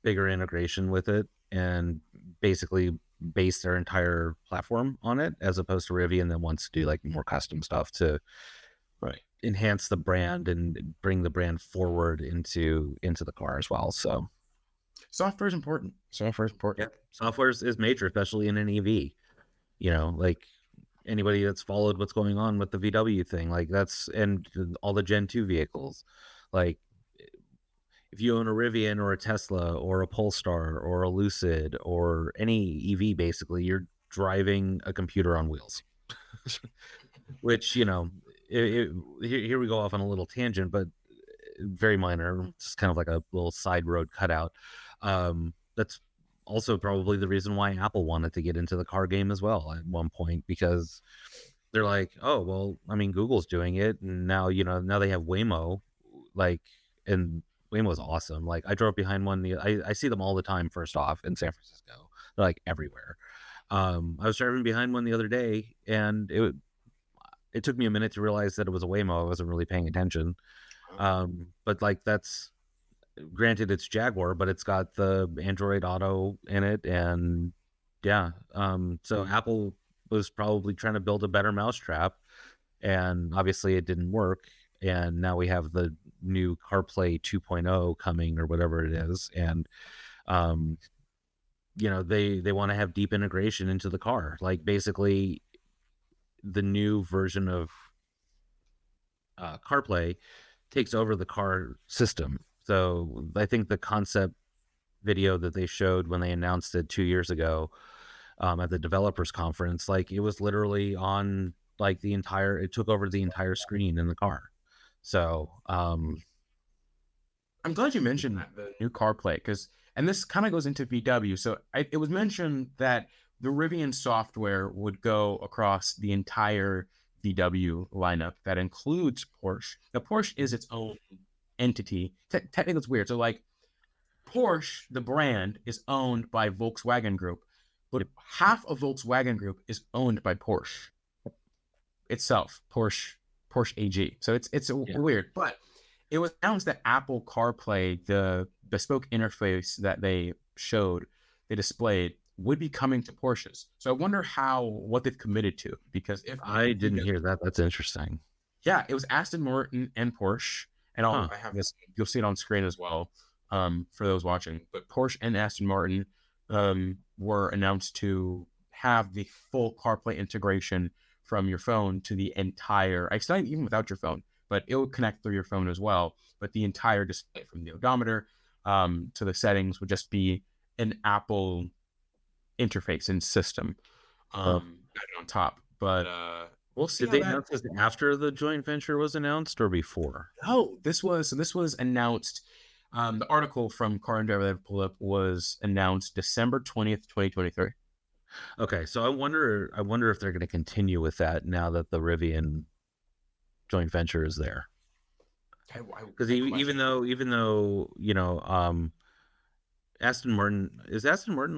bigger integration with it. and basically base their entire platform on it, as opposed to Rivian that wants to do like more custom stuff to Right. enhance the brand and bring the brand forward into the car as well. So Software is important. Software is yeah, important. software is major, especially in an EV. Like anybody that's followed what's going on with the VW thing, like that's and all the Gen 2 vehicles. Like if you own a Rivian or a Tesla or a Polestar or a Lucid or any EV, basically, you're driving a computer on wheels. Which, here we go off on a little tangent, but very minor. It's kind of like a little side road cutout. That's also probably the reason why Apple wanted to get into the car game as well at one point, because they're like, oh, well, I mean, Google's doing it. And now they have Waymo, like, and Waymo's awesome. Like, I drove behind one. I see them all the time, first off, in San Francisco. They're like everywhere. I was driving behind one the other day, and it took me a minute to realize that it was a Waymo. I wasn't really paying attention. But like that's granted it's Jaguar, but it's got the Android Auto in it, and yeah. So Apple was probably trying to build a better mousetrap, and obviously it didn't work. And now we have the new CarPlay 2.0 coming, or whatever it is, and they want to have deep integration into the car, like basically the new version of CarPlay takes over the car system. So I think the concept video that they showed when they announced it 2 years ago at the developers conference, like it was literally on like it took over the entire screen in the car. So I'm glad you mentioned that, the new CarPlay, and this kind of goes into VW. So it was mentioned that the Rivian software would go across the entire VW lineup. That includes Porsche. Now, Porsche is its own entity. Technically, it's weird. So, like, Porsche, the brand, is owned by Volkswagen Group, but half of Volkswagen Group is owned by Porsche itself, Porsche AG. So it's weird, but it was announced that Apple CarPlay, the bespoke interface that they displayed, would be coming to Porsches. So I wonder what they've committed to, because if I didn't hear that. That's interesting. yeah, it was Aston Martin and Porsche, and I have this. You'll see it on screen as well, for those watching. But Porsche and Aston Martin were announced to have the full CarPlay integration from your phone to the entire. It's not even without your phone, but it will connect through your phone as well. But the entire display, from the odometer to the settings, would just be an Apple interface and system on top. But we'll see. Did they announce this after the joint venture was announced or before? Oh, this was announced. The article from Car and Driver that I pulled up was announced December 20th, 2023. Okay, so I wonder if they're going to continue with that now that the Rivian joint venture is there. Because even though Aston Martin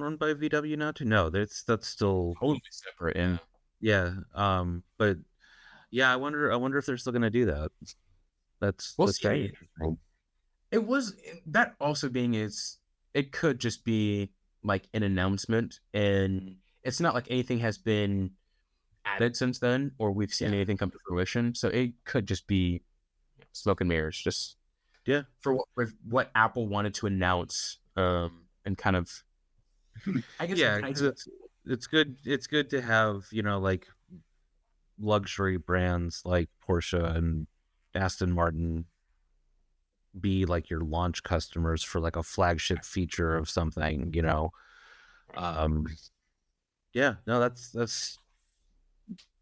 run by VW now too? No, that's still totally separate. Yeah. But yeah, I wonder if they're still going to do that. That's very interesting. It was that also being it could just be like an announcement, and it's not like anything has been added since then, or we've seen anything come to fruition. So it could just be smoke and mirrors, just for what Apple wanted to announce, and kind of. I guess it's good to have like luxury brands like Porsche and Aston Martin be like your launch customers for like a flagship feature of something. That's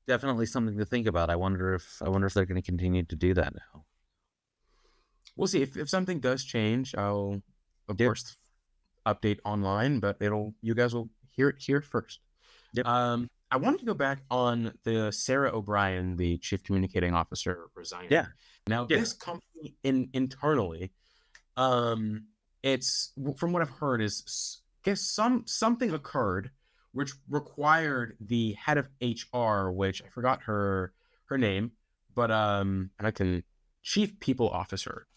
definitely something to think about. I wonder if they're going to continue to do that now. We'll see. If something does change, I'll of course update online, but you guys will hear it here first. Yep. I wanted to go back on the Sarah O'Brien, the chief communicating officer, resigning. Yeah. Now this company internally, it's from what I've heard is something occurred which required the head of HR, which I forgot her name, but chief people officer,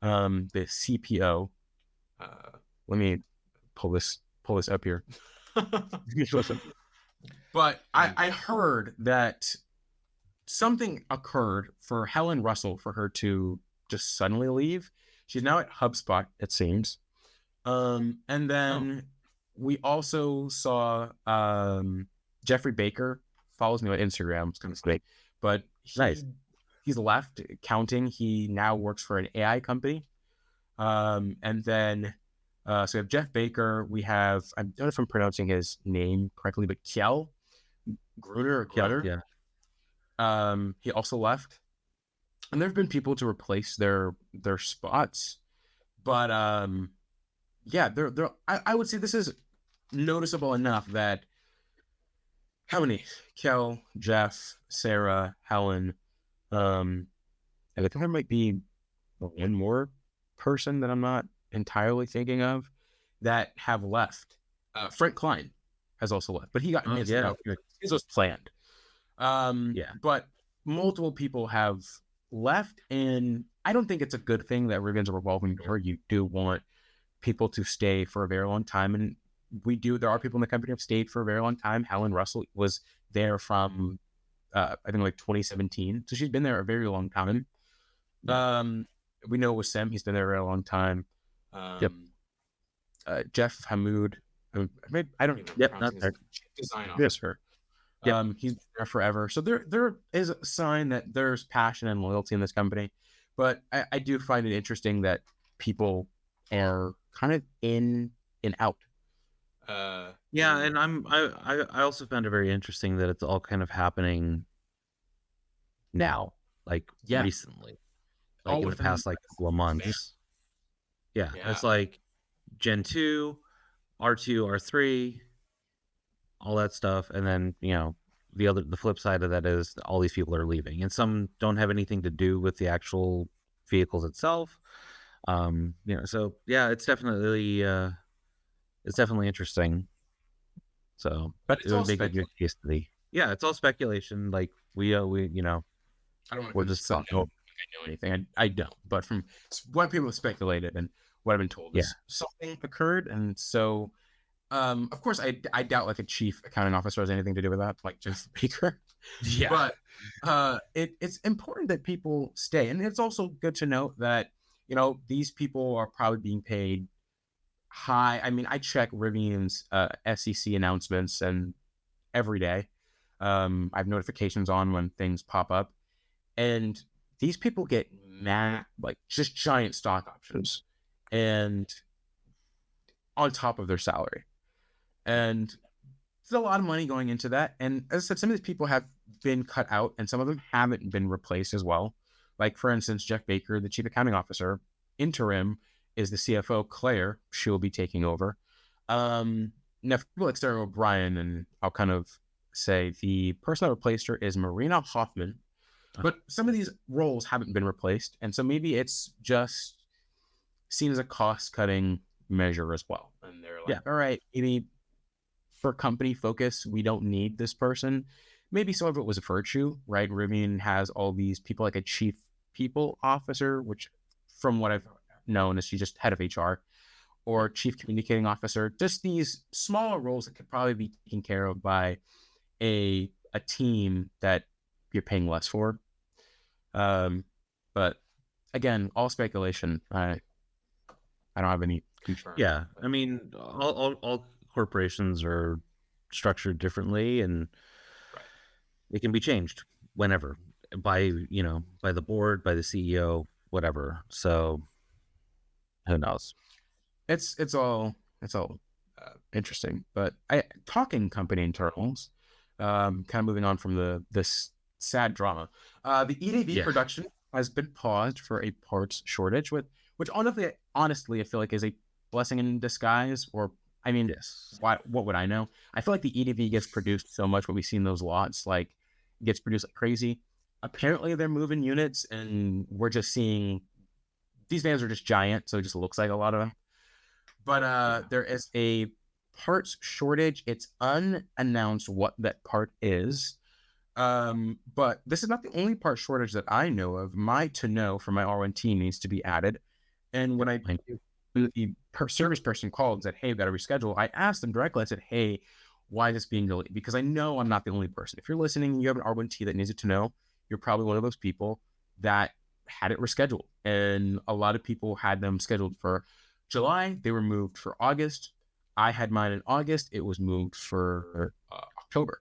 the CPO. Let me pull this pull this up here. But I heard that something occurred for Helen Russell for her to just suddenly leave. She's now at HubSpot, it seems. And then we also saw Jeffrey Baker follows me on Instagram. It's kind of sweet, but he's left accounting. He now works for an AI company. And then so we have Jeff Baker. We have, I don't know if I'm pronouncing his name correctly, but Kjell Gruner or Grutter. Yeah. He also left. And there have been people to replace their spots. But yeah, I would say this is noticeable enough that how many? Kel, Jeff, Sarah, Helen, and I think there might be one more person that I'm not entirely thinking of that have left. Frank Klein has also left, but he got missed out. His was planned. But multiple people have left, and I don't think it's a good thing that Rivian's a revolving door. You do want people to stay for a very long time, and there are people in the company who have stayed for a very long time. Helen Russell was there from I think like 2017, so she's been there a very long time. We know with Sam, he's been there a very long time. Jeff Hamoud, I don't even know. Not there. Design officer. He's been there forever. So there is a sign that there's passion and loyalty in this company. But I do find it interesting that people are kind of in and out. And I also found it very interesting that it's all kind of happening now, like recently, like in the past like couple of months. Yeah, it's like Gen 2, R2, R3, all that stuff, and then the flip side of that is all these people are leaving, and some don't have anything to do with the actual vehicles itself. So yeah, it's definitely interesting. So, but it's all good case study. Yeah, it's all speculation. Like we I don't want to just I know anything. I don't. But from what people have speculated and what I've been told is something occurred, and so of course I doubt like a chief accounting officer has anything to do with that, like Jeff Baker. But it's important that people stay, and it's also good to note that these people are probably being paid high. I mean, I check Rivian's SEC announcements and every day. I have notifications on when things pop up, and these people get like just giant stock options, and on top of their salary, and there's a lot of money going into that. And as I said, some of these people have been cut out, and some of them haven't been replaced as well. Like for instance, Jeff Baker, the chief accounting officer, interim is the CFO, Claire. She will be taking over. Now, for people like Sarah O'Brien, and I'll kind of say the person that replaced her is Marina Hoffman. But some of these roles haven't been replaced, and so maybe it's just seen as a cost-cutting measure as well. And they're like, all right, maybe for company focus, we don't need this person. Maybe some of it was a virtue, right? Rivian has all these people like a chief people officer, which from what I've known is she's just head of HR, or chief communicating officer, just these smaller roles that could probably be taken care of by a team that you're paying less for. But again, all speculation. I don't have any confirm. Yeah, I mean, all corporations are structured differently, and it can be changed whenever by the board, by the CEO, whatever. So who knows? It's all interesting. But talking company internals. Kind of moving on from this sad drama. The EDV production has been paused for a parts shortage, which honestly, I feel like is a blessing in disguise. Or I mean, what would I know? I feel like the EDV gets produced so much. What we see in those lots, like, gets produced like crazy. Apparently, they're moving units, and we're just seeing these vans are just giant, so it just looks like a lot of them. But there is a parts shortage. It's unannounced what that part is. But this is not the only part shortage that I know of. My to know for my R1T needs to be added. And when I do the service person called and said, "Hey, we got to reschedule," I asked them directly. I said, "Hey, why is this being delayed?" Because I know I'm not the only person. If you're listening and you have an R1T that needs it to know, you're probably one of those people that had it rescheduled. And a lot of people had them scheduled for July. They were moved for August. I had mine in August. It was moved for October.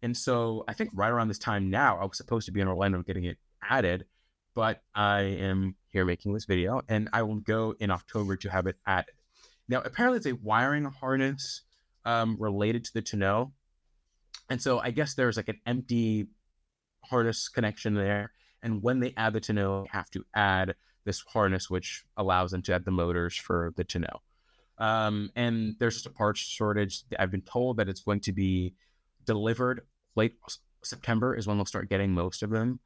And so I think right around this time now, I was supposed to be in Orlando getting it added, but I am here making this video, and I will go in October to have it added. Now, apparently it's a wiring harness related to the tonneau. And so I guess there's like an empty harness connection there. And when they add the tonneau, they have to add this harness, which allows them to add the motors for the tonneau. And there's just a parts shortage. I've been told that it's going to be delivered late September is when they'll start getting most of them.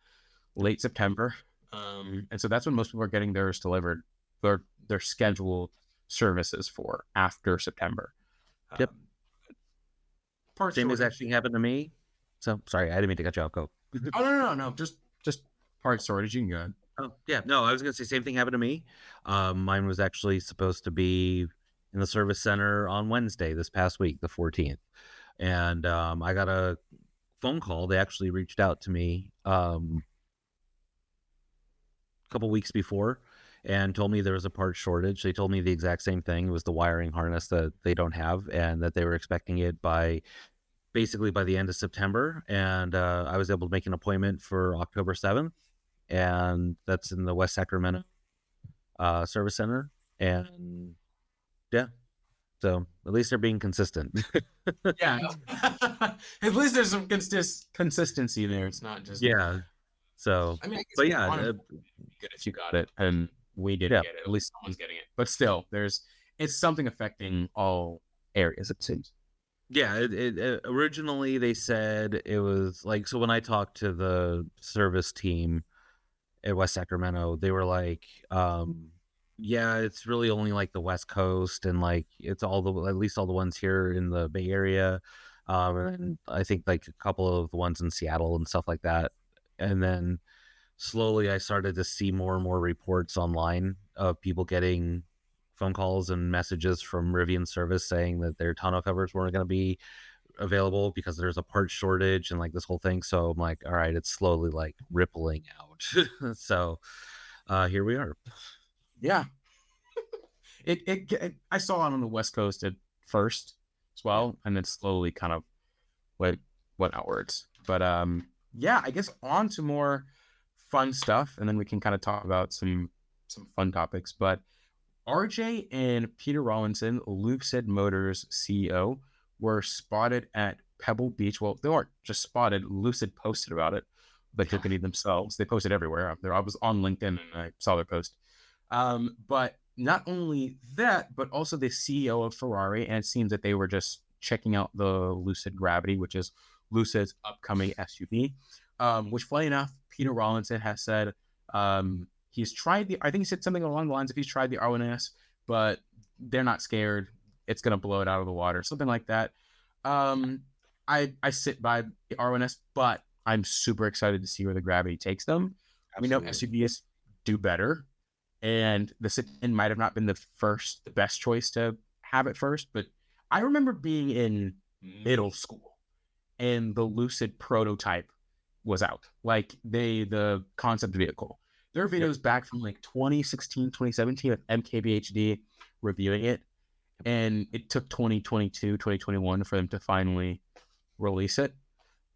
Late September. And so that's when most people are getting theirs delivered. Their scheduled services for after September. Yep. Parts Same shortage. exact thing happened to me. So sorry, I didn't mean to cut you off. Go. Oh no. Just part shortage. You can go. Oh yeah, no, I was gonna say same thing happened to me. Mine was actually supposed to be in the service center on Wednesday this past week, the 14th, and I got a phone call. They actually reached out to me a couple weeks before and told me there was a part shortage. They told me the exact same thing. It was the wiring harness that they don't have, and that they were expecting it by basically by the end of September. And I was able to make an appointment for October 7th, and that's in the West Sacramento service center. And yeah, so at least they're being consistent. Yeah. At least there's some consistency there. It's not just Yeah. So, I mean, I guess but it's yeah, good if you got it, and we didn't get it. At least someone's getting it. But still, it's something affecting all areas, it seems. yeah. It originally they said it was like, so when I talked to the service team at West Sacramento, they were like, yeah, it's really only like the West Coast, and like it's all the at least all the ones here in the Bay Area, and I think like a couple of the ones in Seattle and stuff like that. And then slowly I started to see more and more reports online of people getting phone calls and messages from Rivian service saying that their tonneau covers weren't going to be available because there's a part shortage and like this whole thing. So I'm like, all right, it's slowly like rippling out. So here we are. Yeah. I saw it on the West Coast at first as well, and it slowly kind of went outwards. But yeah, I guess on to more fun stuff, and then we can kind of talk about some fun topics. But RJ and Peter Rawlinson, Lucid Motors CEO, were spotted at Pebble Beach. Well, they weren't just spotted. Lucid posted about it. The company themselves, they posted everywhere. I was on LinkedIn and I saw their post. But not only that, but also the CEO of Ferrari, and it seems that they were just checking out the Lucid Gravity, which is Lucid's upcoming SUV. Which, funny enough, Peter Rawlinson has said he's tried I think he said something along the lines of he's tried the R1S, but they're not scared. It's going to blow it out of the water, something like that. I sit by the R1S, but I'm super excited to see where the Gravity takes them. Absolutely. We know SUVs do better, and the sedan might have not been the best choice to have it first, but I remember being in middle school and the Lucid prototype was out. Like the concept vehicle. There are videos back from like 2016, 2017 with MKBHD reviewing it. And it took 2022, 2021 for them to finally release it.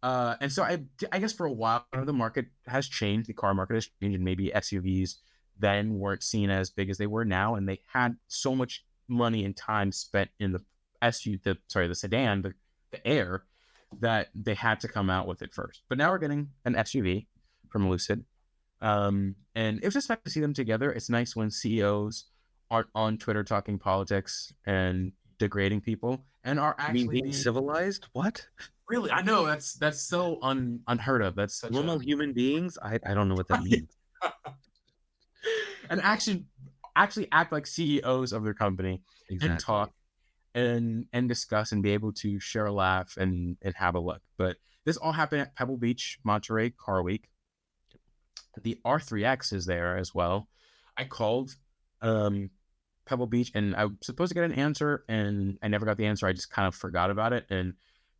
And so I guess for a while, the market has changed. The car market has changed, and maybe SUVs then weren't seen as big as they were now. And they had so much money and time spent in the the sedan, the Air, that they had to come out with it first. But now we're getting an SUV from Lucid. And it was just nice to see them together. It's nice when CEOs aren't on Twitter talking politics and degrading people and are actually being civilized. What? Really? I know that's so unheard of. That's such normal human beings. I don't know what that means. And actually act like CEOs of their company. Exactly. And talk and discuss and be able to share a laugh and have a look. But this all happened at Pebble Beach, Monterey Car Week. The R3X is there as well. I called Pebble Beach, and I was supposed to get an answer, and I never got the answer. I just kind of forgot about it, and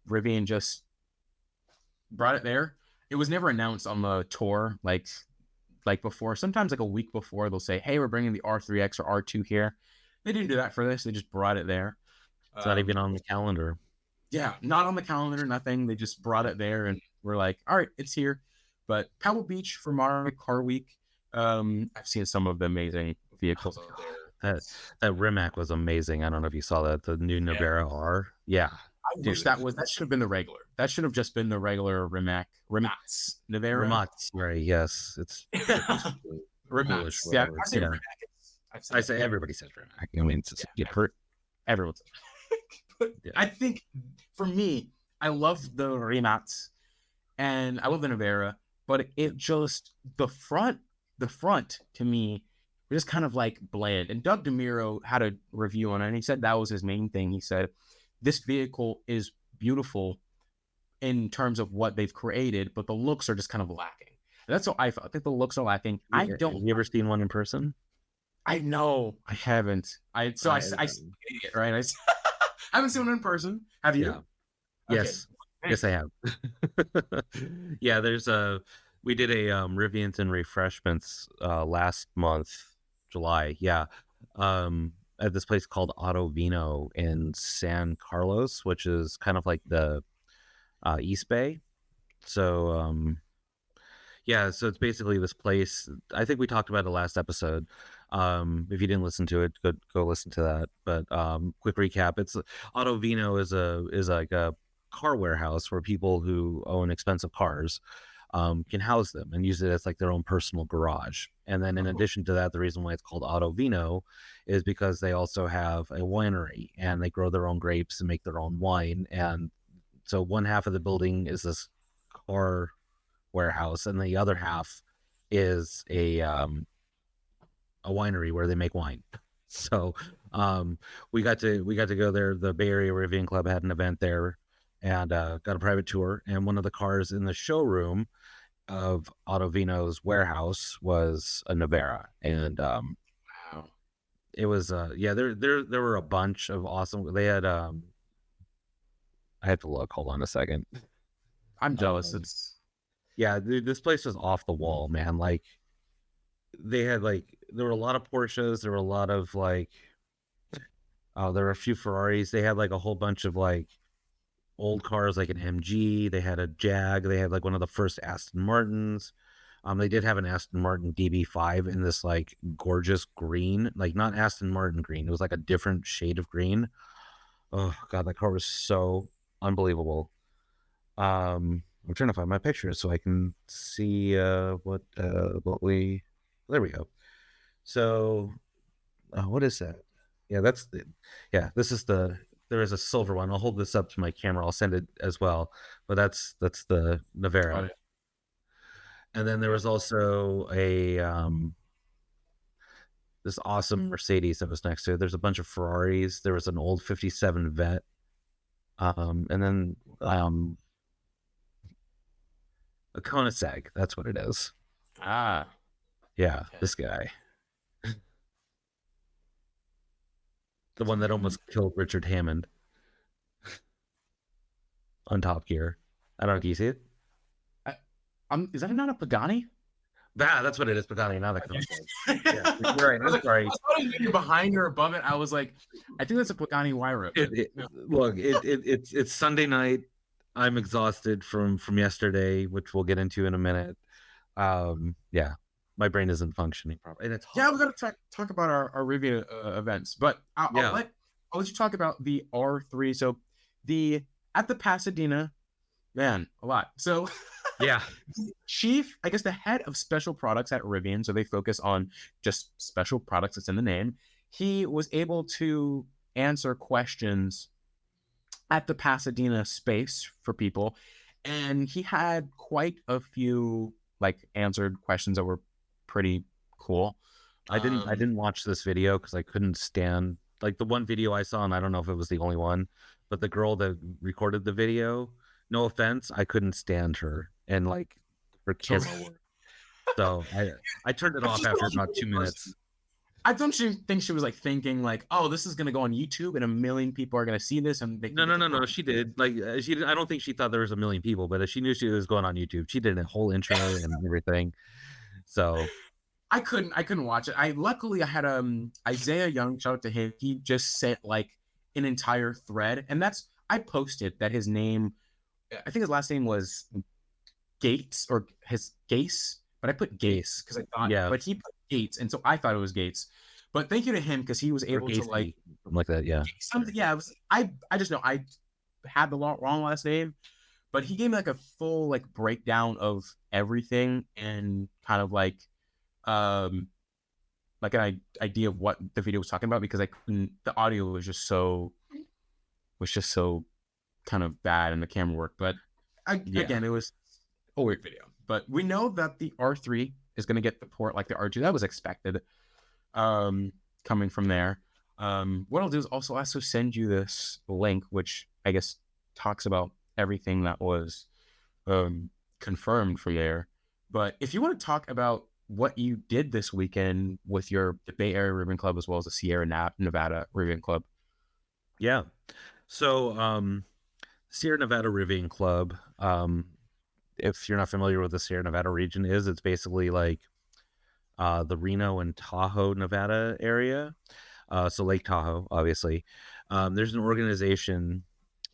Rivian just brought it there. It was never announced on the tour, like before. Sometimes like a week before, they'll say, "Hey, we're bringing the R3X or R2 here." They didn't do that for this. They just brought it there. It's not even on the calendar. Yeah, not on the calendar, nothing. They just brought it there, and we're like, "All right, it's here." But Pebble Beach for Mario Car Week, I've seen some of the amazing vehicles out there. That Rimac was amazing. I don't know if you saw that, the new Navara R. Yeah. I wish that should have been the regular. That should have just been the regular Rimax Navara. Rimac, right? Yes, it's Rimac. Yeah, I say Rimac. I say everybody says Rimac. I mean, it's just, everyone says Rimac. But I think for me, I love the Rimac and I love the Navara, but it just the front to me was just kind of like bland. And Doug DeMiro had a review on it, and he said that was his main thing. He said this vehicle is beautiful in terms of what they've created, but the looks are just kind of lacking. And that's what I felt. I think the looks are lacking. Have you ever seen one in person? I know I haven't. I idiot, right? I haven't seen one in person. Have you? Yeah. Okay. Yes, I have. Yeah, we did a Rivians and Refreshments last month, July. Yeah. At this place called Auto Vino in San Carlos, which is kind of like the East Bay. So so it's basically this place. I think we talked about it last episode. If you didn't listen to it, go listen to that. But quick recap: it's Auto Vino is like a car warehouse where people who own expensive cars can house them and use it as like their own personal garage. And then in addition to that, the reason why it's called Auto Vino is because they also have a winery and they grow their own grapes and make their own wine. And so one half of the building is this car warehouse, and the other half is a winery where they make wine. So we got to go there. The Bay Area Rivian Club had an event there, and got a private tour. And one of the cars in the showroom of Auto Vino's warehouse was a Navara, and wow, it was there were a bunch of awesome. They had I have to look. Hold on a second. I'm jealous. This place was off the wall, man. Like they had there were a lot of Porsches. There were a lot of there were a few Ferraris. They had like a whole bunch of like old cars, like an MG. They had a Jag. They had like one of the first Aston Martins. They did have an Aston Martin DB5 in this like gorgeous green, like not Aston Martin green. It was like a different shade of green. Oh God, that car was so unbelievable. I'm trying to find my pictures so I can see what we. There we go. So, what is that? Yeah, this is there is a silver one. I'll hold this up to my camera. I'll send it as well. But that's the Navara. And then there was also a this awesome Mercedes that was next to it. There's a bunch of Ferraris. There was an old 57 Vet. And then a Koenigsegg. That's what it is. Yeah, okay. This guy. The one that almost killed Richard Hammond on Top Gear. I don't know. Can you see it? Is that not a Pagani? That's what it is. Pagani, not a Koenigsegg. Yeah, you're right. I'm sorry. I thought you were behind or above it. I was like, I think that's a Pagani Huayra. Look, it's Sunday night. I'm exhausted from yesterday, which we'll get into in a minute. My brain isn't functioning properly. And it's hot. Yeah, we got to talk about our review events, but I'll let you talk about the R3. So at the Pasadena, man, a lot. So chief, I guess the head of special products at Rivian, so they focus on just special products that's in the name. He was able to answer questions at the Pasadena space for people, and he had quite a few like answered questions that were pretty cool. I didn't watch this video because I couldn't stand like the one video I saw, and I don't know if it was the only one, but the girl that recorded the video, no offense, I couldn't stand her and like her camera work. So I turned it off after about 2 minutes. I don't think she was like thinking like, oh, this is gonna go on YouTube and a million people are gonna see this and they No, think no, it's a no, no. perfect. She did. Like she did. I don't think she thought there was a million people, but she knew she was going on YouTube. She did a whole intro and everything. So I couldn't watch it. I luckily I had Isaiah Young, shout out to him. He just sent like an entire thread, and that's I posted that his name, I think his last name was Gates or his Gase, but I put Gate, Gase because I thought, yeah, but he put Gates, and so I thought it was Gates. But thank you to him because he was or able to like Gacy, something like that. Yeah, something. Yeah, it was I just know I had the wrong last name, but he gave me like a full like breakdown of everything and kind of um like an idea of what the video was talking about because I couldn't. The audio was just so kind of bad and the camera work. But yeah, again, it was a weird video. But we know that the R3 is going to get the port like the R2. That was expected coming from there. What I'll do is also send you this link, which I guess talks about everything that was confirmed for there. But if you want to talk about what you did this weekend with the Bay Area Ribbon Club as well as the Sierra Nevada Ribbon Club. yeah. So, Sierra Nevada Rivian Club. If you're not familiar with the Sierra Nevada region it's basically like the Reno and Tahoe, Nevada area. So Lake Tahoe, obviously. There's an organization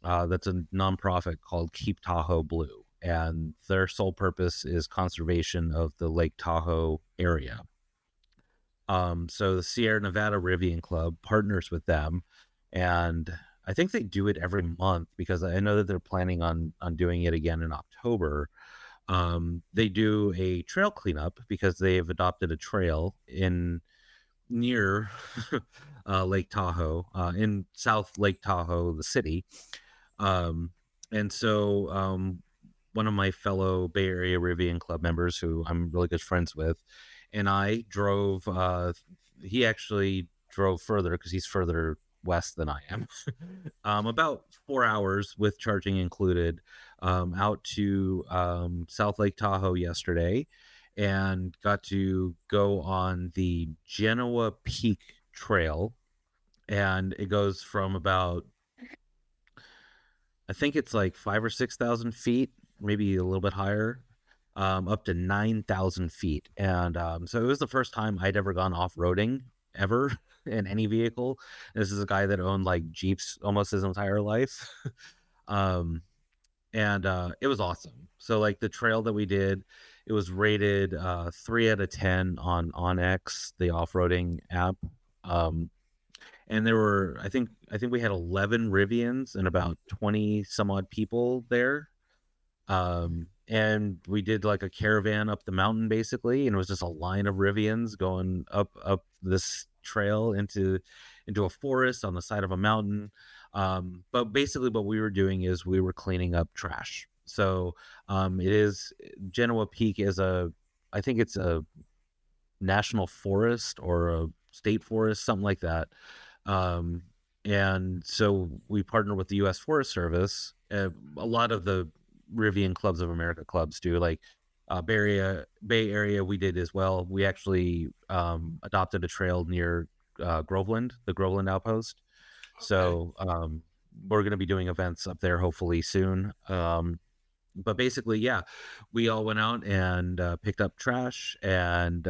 that's a nonprofit called Keep Tahoe Blue, and their sole purpose is conservation of the Lake Tahoe area. So the Sierra Nevada Rivian Club partners with them, and I think they do it every month because I know that they're planning on doing it again in October. They do a trail cleanup because they've adopted a trail in near Lake Tahoe, in South Lake Tahoe, the city. Um, and so one of my fellow Bay Area Rivian Club members, who I'm really good friends with, and I drove. He actually drove further because he's further west than I am, about 4 hours with charging included, out to South Lake Tahoe yesterday, and got to go on the Genoa Peak Trail, and it goes from about, I think it's like 5 or 6 thousand feet, maybe a little bit higher, up to 9,000 feet. And so it was the first time I'd ever gone off roading ever in any vehicle. This is a guy that owned like Jeeps almost his entire life. um, and it was awesome. So like the trail that we did, it was rated 3 out of 10 on OnX, the off-roading app. Um, and there were, I think we had 11 Rivians and about 20 some odd people there. And we did like a caravan up the mountain basically, and it was just a line of Rivians going up this trail into a forest on the side of a mountain. But basically what we were doing is we were cleaning up trash. So it is, Genoa Peak is I think it's a national forest or a state forest, something like that. Um, and so we partner with the U.S. Forest Service. A lot of the Rivian Clubs of America clubs do, like Bay Area. We did as well. We actually adopted a trail near Groveland, the Groveland Outpost. Okay. So we're going to be doing events up there hopefully soon. But basically, yeah, we all went out and picked up trash and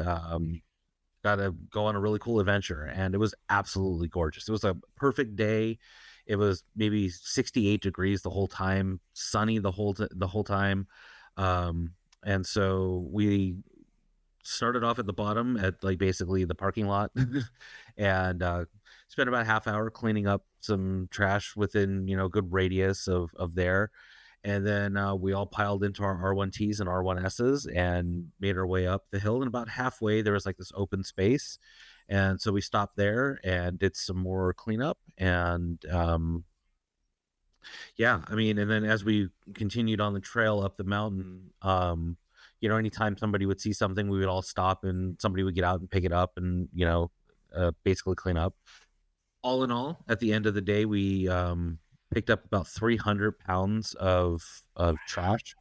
got to go on a really cool adventure, and it was absolutely gorgeous. It was a perfect day. It was maybe 68 degrees the whole time, sunny the whole time. um and so we started off at the bottom at like basically the parking lot and spent about a half hour cleaning up some trash within good radius of there. And then we all piled into our R1Ts and R1Ss and made our way up the hill. And about halfway, there was like this open space. And so we stopped there and did some more cleanup. And yeah, I mean, and then as we continued on the trail up the mountain, anytime somebody would see something, we would all stop and somebody would get out and pick it up and, basically clean up. All in all, at the end of the day, we picked up about 300 pounds of trash.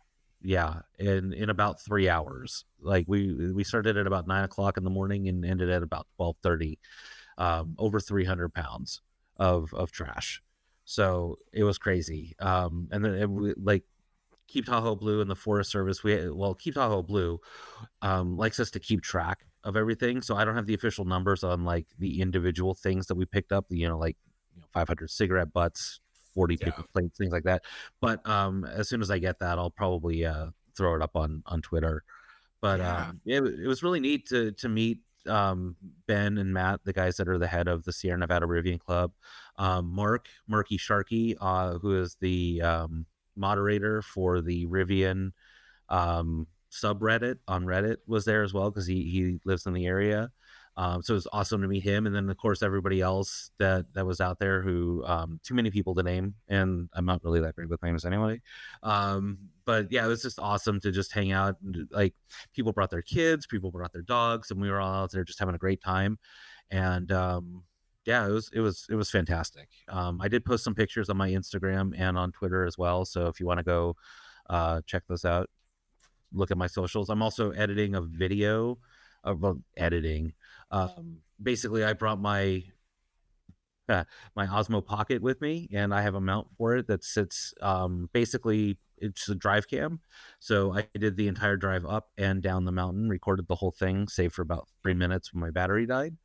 yeah, in about 3 hours. Like we started at about 9 o'clock in the morning and ended at about 12:30. Over 300 pounds of trash. So it was crazy. And then like Keep Tahoe Blue and the Forest Service, Keep Tahoe Blue likes us to keep track of everything. So I don't have the official numbers on like the individual things that we picked up, 500 cigarette butts, 40 Yeah. paper plates, things like that. But as soon as I get that, I'll probably throw it up on Twitter. But Yeah. it was really neat to meet Ben and Matt, the guys that are the head of the Sierra Nevada Rivian Club. Marky Sharkey, who is the moderator for the Rivian subreddit on Reddit, was there as well because he lives in the area. So it was awesome to meet him, and then of course everybody else that was out there who too many people to name, and I'm not really that great with names anyway. But yeah, it was just awesome to just hang out. And, like, people brought their kids, people brought their dogs, and we were all out there just having a great time. And yeah, it was fantastic. I did post some pictures on my Instagram and on Twitter as well. So if you want to go check those out, look at my socials. I'm also editing a video of editing. Basically, I brought my Osmo Pocket with me, and I have a mount for it that sits. Basically, it's a drive cam, so I did the entire drive up and down the mountain, recorded the whole thing, save for about 3 minutes when my battery died.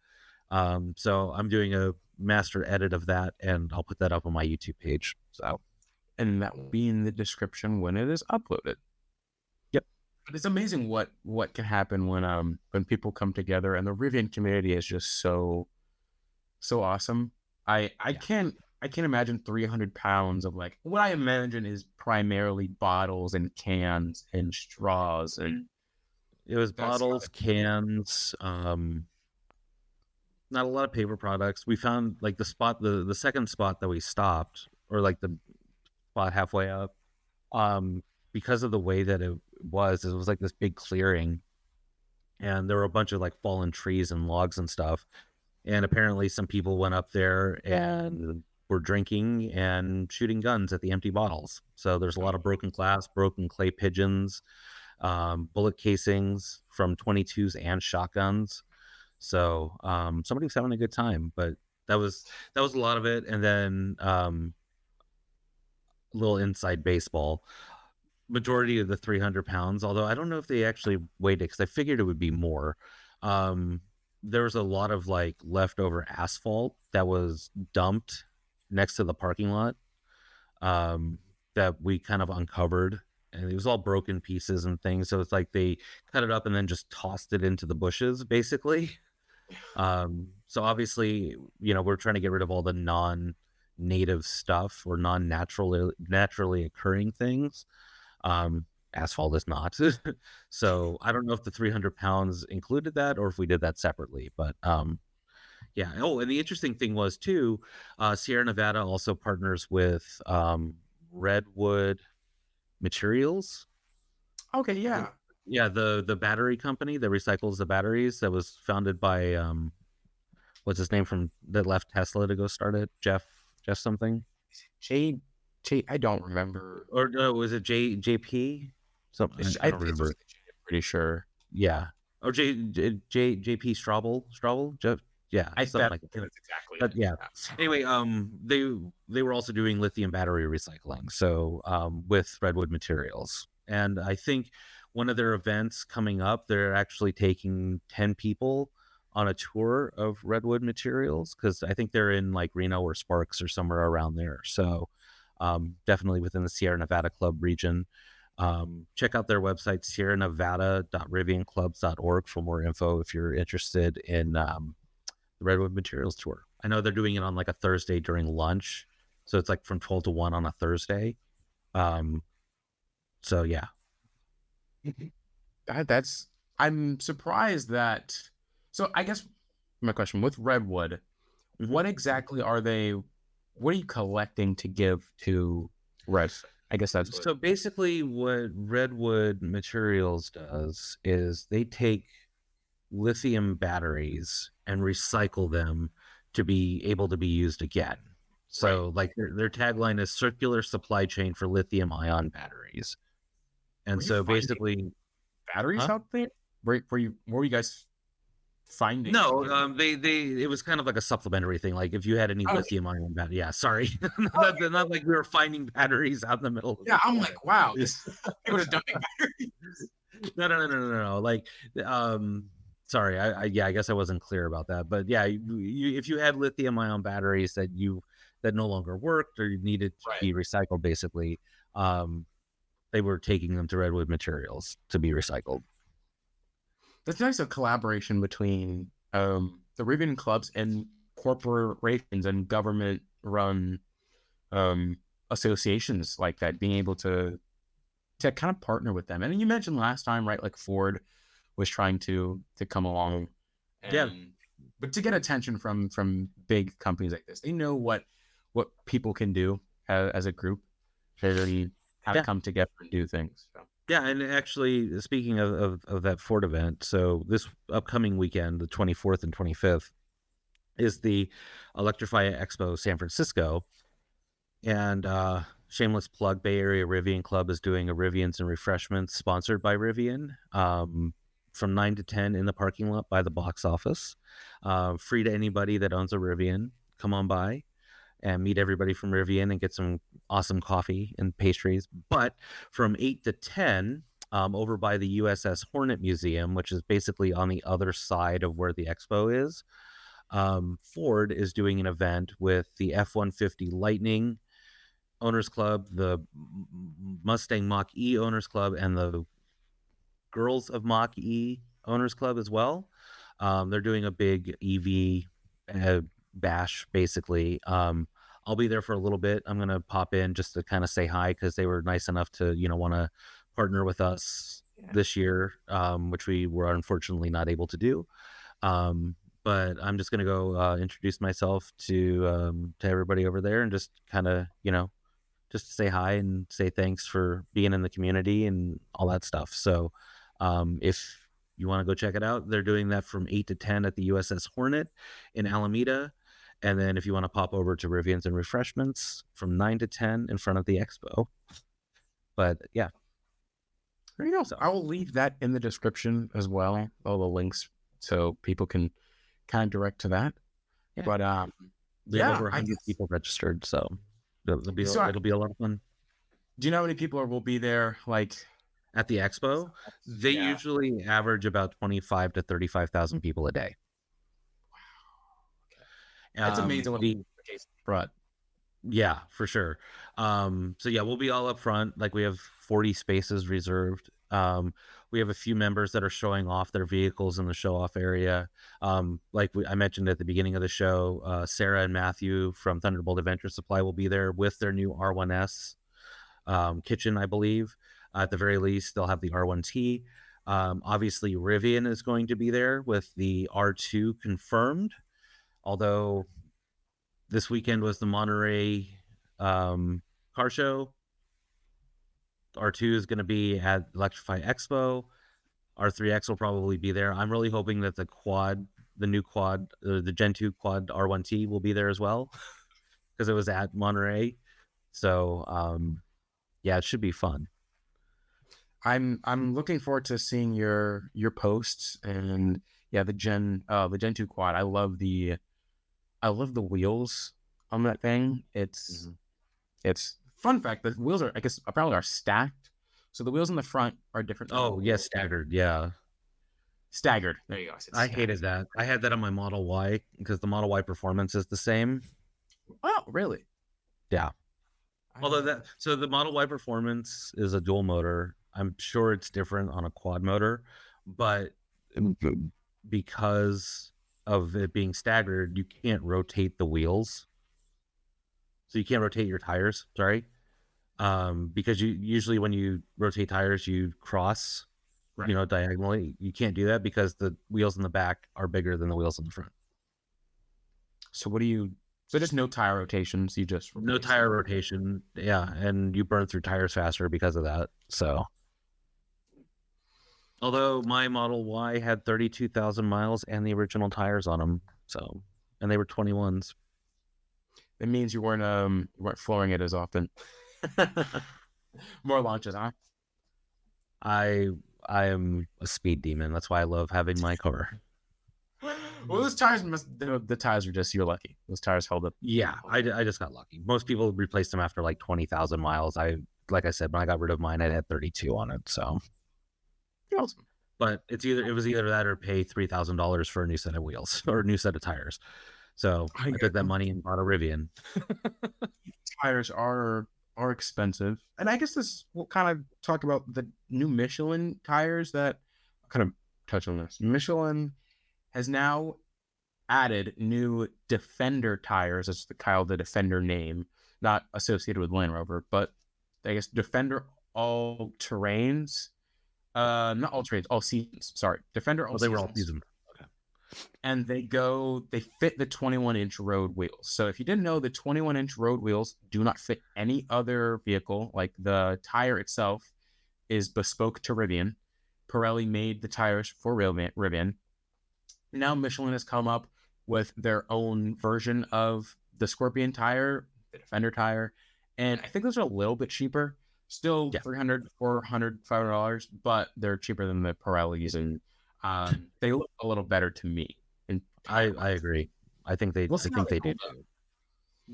So I'm doing a master edit of that, and I'll put that up on my YouTube page. So, And that will be in the description when it is uploaded. yep, But it's amazing what can happen when people come together, and the Rivian community is just so awesome. I yeah. can't imagine 300 pounds of, like, what I imagine is primarily bottles and cans and straws, and It was that's bottles, cans, not a lot of paper products. We found like the second spot that we stopped, or like the spot halfway up, um, because of the way that it was like this big clearing, and there were a bunch of like fallen trees and logs and stuff. And apparently, some people went up there and were drinking and shooting guns at the empty bottles. So there's a lot of broken glass, broken clay pigeons, bullet casings from 22s and shotguns. So somebody was having a good time, but that was a lot of it. And then a little inside baseball. Majority of the 300 pounds, although I don't know if they actually weighed it because I figured it would be more. Um, there was a lot of like leftover asphalt that was dumped next to the parking lot, um, that we kind of uncovered. And it was all broken pieces and things. So it's like they cut it up and then just tossed it into the bushes, basically. So obviously, we're trying to get rid of all the non-native stuff or naturally occurring things. Asphalt is not. So I don't know if the 300 pounds included that or if we did that separately, but yeah. Oh, and the interesting thing was too, Sierra Nevada also partners with Redwood Materials. okay. I think, Yeah. yeah, the battery company that recycles the batteries, that was founded by what's his name from that left Tesla to go start it, Jeff something, J J I don't remember. or no, was it JP? Something I don't It's remember. just I'm pretty sure. Yeah, or JP Straubel, Jeff. Yeah, I something that like that. That's exactly But it. yeah. Yeah. Anyway, they were also doing lithium battery recycling, so with Redwood Materials, and I think one of their events coming up, they're actually taking 10 people on a tour of Redwood Materials because I think they're in like Reno or Sparks or somewhere around there. So definitely within the Sierra Nevada Club region. Check out their website, sierranevada.rivianclubs.org, for more info if you're interested in the Redwood Materials Tour. I know they're doing it on like a Thursday during lunch, so it's like from 12 to 1 on a Thursday. So yeah. That's I'm surprised that. So I guess my question with Redwood, Mhm. what exactly are they? What are you collecting to give to Red? I guess that's what. So basically, what Redwood Materials does is they take lithium batteries and recycle them to be able to be used again. Right. So, like their tagline is circular supply chain for lithium ion batteries. And Were you so finding basically, batteries huh? out there? Where were you guys finding to No, get? it was kind of like a supplementary thing. Like if you had any Oh, lithium ion battery, yeah, sorry, okay. not like we were finding batteries out in the middle of Yeah, the I'm like, wow, forest. this people just dumping batteries. No. Like, um, sorry, yeah, I guess I wasn't clear about that. But yeah, if you had lithium ion batteries that no longer worked or you needed to Right. be recycled, basically, um, they were taking them to Redwood Materials to be recycled. That's nice, a collaboration between the Rivian clubs and corporations and government run um associations like that, being able to kind of partner with them. And you mentioned last time, right? Like Ford was trying to come along, Yeah, and but to get attention from big companies like this, they know what people can do as a group. They really kind of yeah. come together and do things. So. Yeah, and actually, speaking of that Ford event, so this upcoming weekend, the 24th and 25th, is the Electrify Expo San Francisco. And shameless plug, Bay Area Rivian Club is doing a Rivians and Refreshments sponsored by Rivian from 9 to 10 in the parking lot by the box office. Free to anybody that owns a Rivian. Come on by and meet everybody from Rivian and get some awesome coffee and pastries. But from 8 to 10, over by the USS Hornet Museum, which is basically on the other side of where the expo is, Ford is doing an event with the F-150 Lightning Owners Club, the Mustang Mach E Owners Club, and the Girls of Mach E Owners Club as well. They're doing a big EV bash, basically. I'll be there for a little bit. I'm gonna pop in just to kind of say hi because they were nice enough to want to partner with us Yeah. this year, which we were unfortunately not able to do. But I'm just gonna go introduce myself to everybody over there and just kind of just say hi and say thanks for being in the community and all that stuff. So if you want to go check it out, they're doing that from 8 to 10 at the USS Hornet in Alameda. And then if you want to pop over to Rivians and Refreshments from 9 to 10 in front of the expo. But yeah. There you go. So I will leave that in the description as well, all the links, so people can kind of direct to that. yeah, But we have over yeah, I 100 guess. people registered. So So, it'll be a lot of fun. do you know how many people will be there? Like, At the expo, they yeah, usually average about 25 to 35,000 people a day. that's amazing. The The case front. Yeah, for sure. So yeah, we'll be all up front. Like we have 40 spaces reserved. We have a few members that are showing off their vehicles in the show off area. I mentioned at the beginning of the show, Sarah and Matthew from Thunderbolt Adventure Supply will be there with their new R1S kitchen, I believe. At the very least, they'll have the R1T. Obviously, Rivian is going to be there with the R2 confirmed, although this weekend was the Monterey car show. R2 is going to be at Electrify Expo. R3X will probably be there. I'm really hoping that the new quad, the Gen 2 quad R1T will be there as well because it was at Monterey. So, yeah, it should be fun. I'm looking forward to seeing your posts, and yeah, the Gen 2 quad. I love the wheels on that thing. Mhm. It's fun fact, the wheels are, I guess, apparently are stacked. So the wheels in the front are different than the Oh, yeah, wheels staggered. Yeah. staggered. There you go. I said I stacked. hated that. I had that on my Model Y because the Model Y performance is the same. Oh, really? Yeah. I Although didn't know. so the Model Y Performance is a dual motor. I'm sure it's different on a quad motor, but because of it being staggered, you can't rotate the wheels. So you can't rotate your tires, sorry. Because you usually when you rotate tires, you cross, Right. diagonally. You can't do that because the wheels in the back are bigger than the wheels in the front. So what do you? So just no tire rotations. You just No replace them. tire rotation. Yeah, and you burn through tires faster because of that. So although my Model Y had 32,000 miles and the original tires on them, so and they were 21s. It means you weren't flooring it as often. More launches, huh? I I am a speed demon. That's why I love having my car. Well, those tires the tires are just you're lucky. Those tires held up. Yeah, I just got lucky. Most people replace them after like 20,000 miles. Like I said, when I got rid of mine, I had 32 on it. So, Awesome. but it was either that or pay $3,000 for a new set of wheels or a new set of tires. So I I get took that you. money and bought a Rivian. Tires are expensive, and I guess this will kind of talk about the new Michelin tires that kind of touch on this. Michelin has now added new Defender tires. That's the Defender name, not associated with Land Rover, but I guess Defender all terrains. Not all terrains, all seasons. Sorry, Defender all Well, they were all seasons. seasoned. Okay. And they fit the 21-inch road wheels. So if you didn't know, the 21-inch road wheels do not fit any other vehicle. Like the tire itself is bespoke to Rivian. Pirelli made the tires for Rivian. Now Michelin has come up with their own version of the Scorpion tire, the Defender tire, and I think those are a little bit cheaper. Still Yeah, 300, 400, $500, but they're cheaper than the Pirellis, and they look a little better to me in tire I wise. agree. We'll I see how think they they do hold up. too.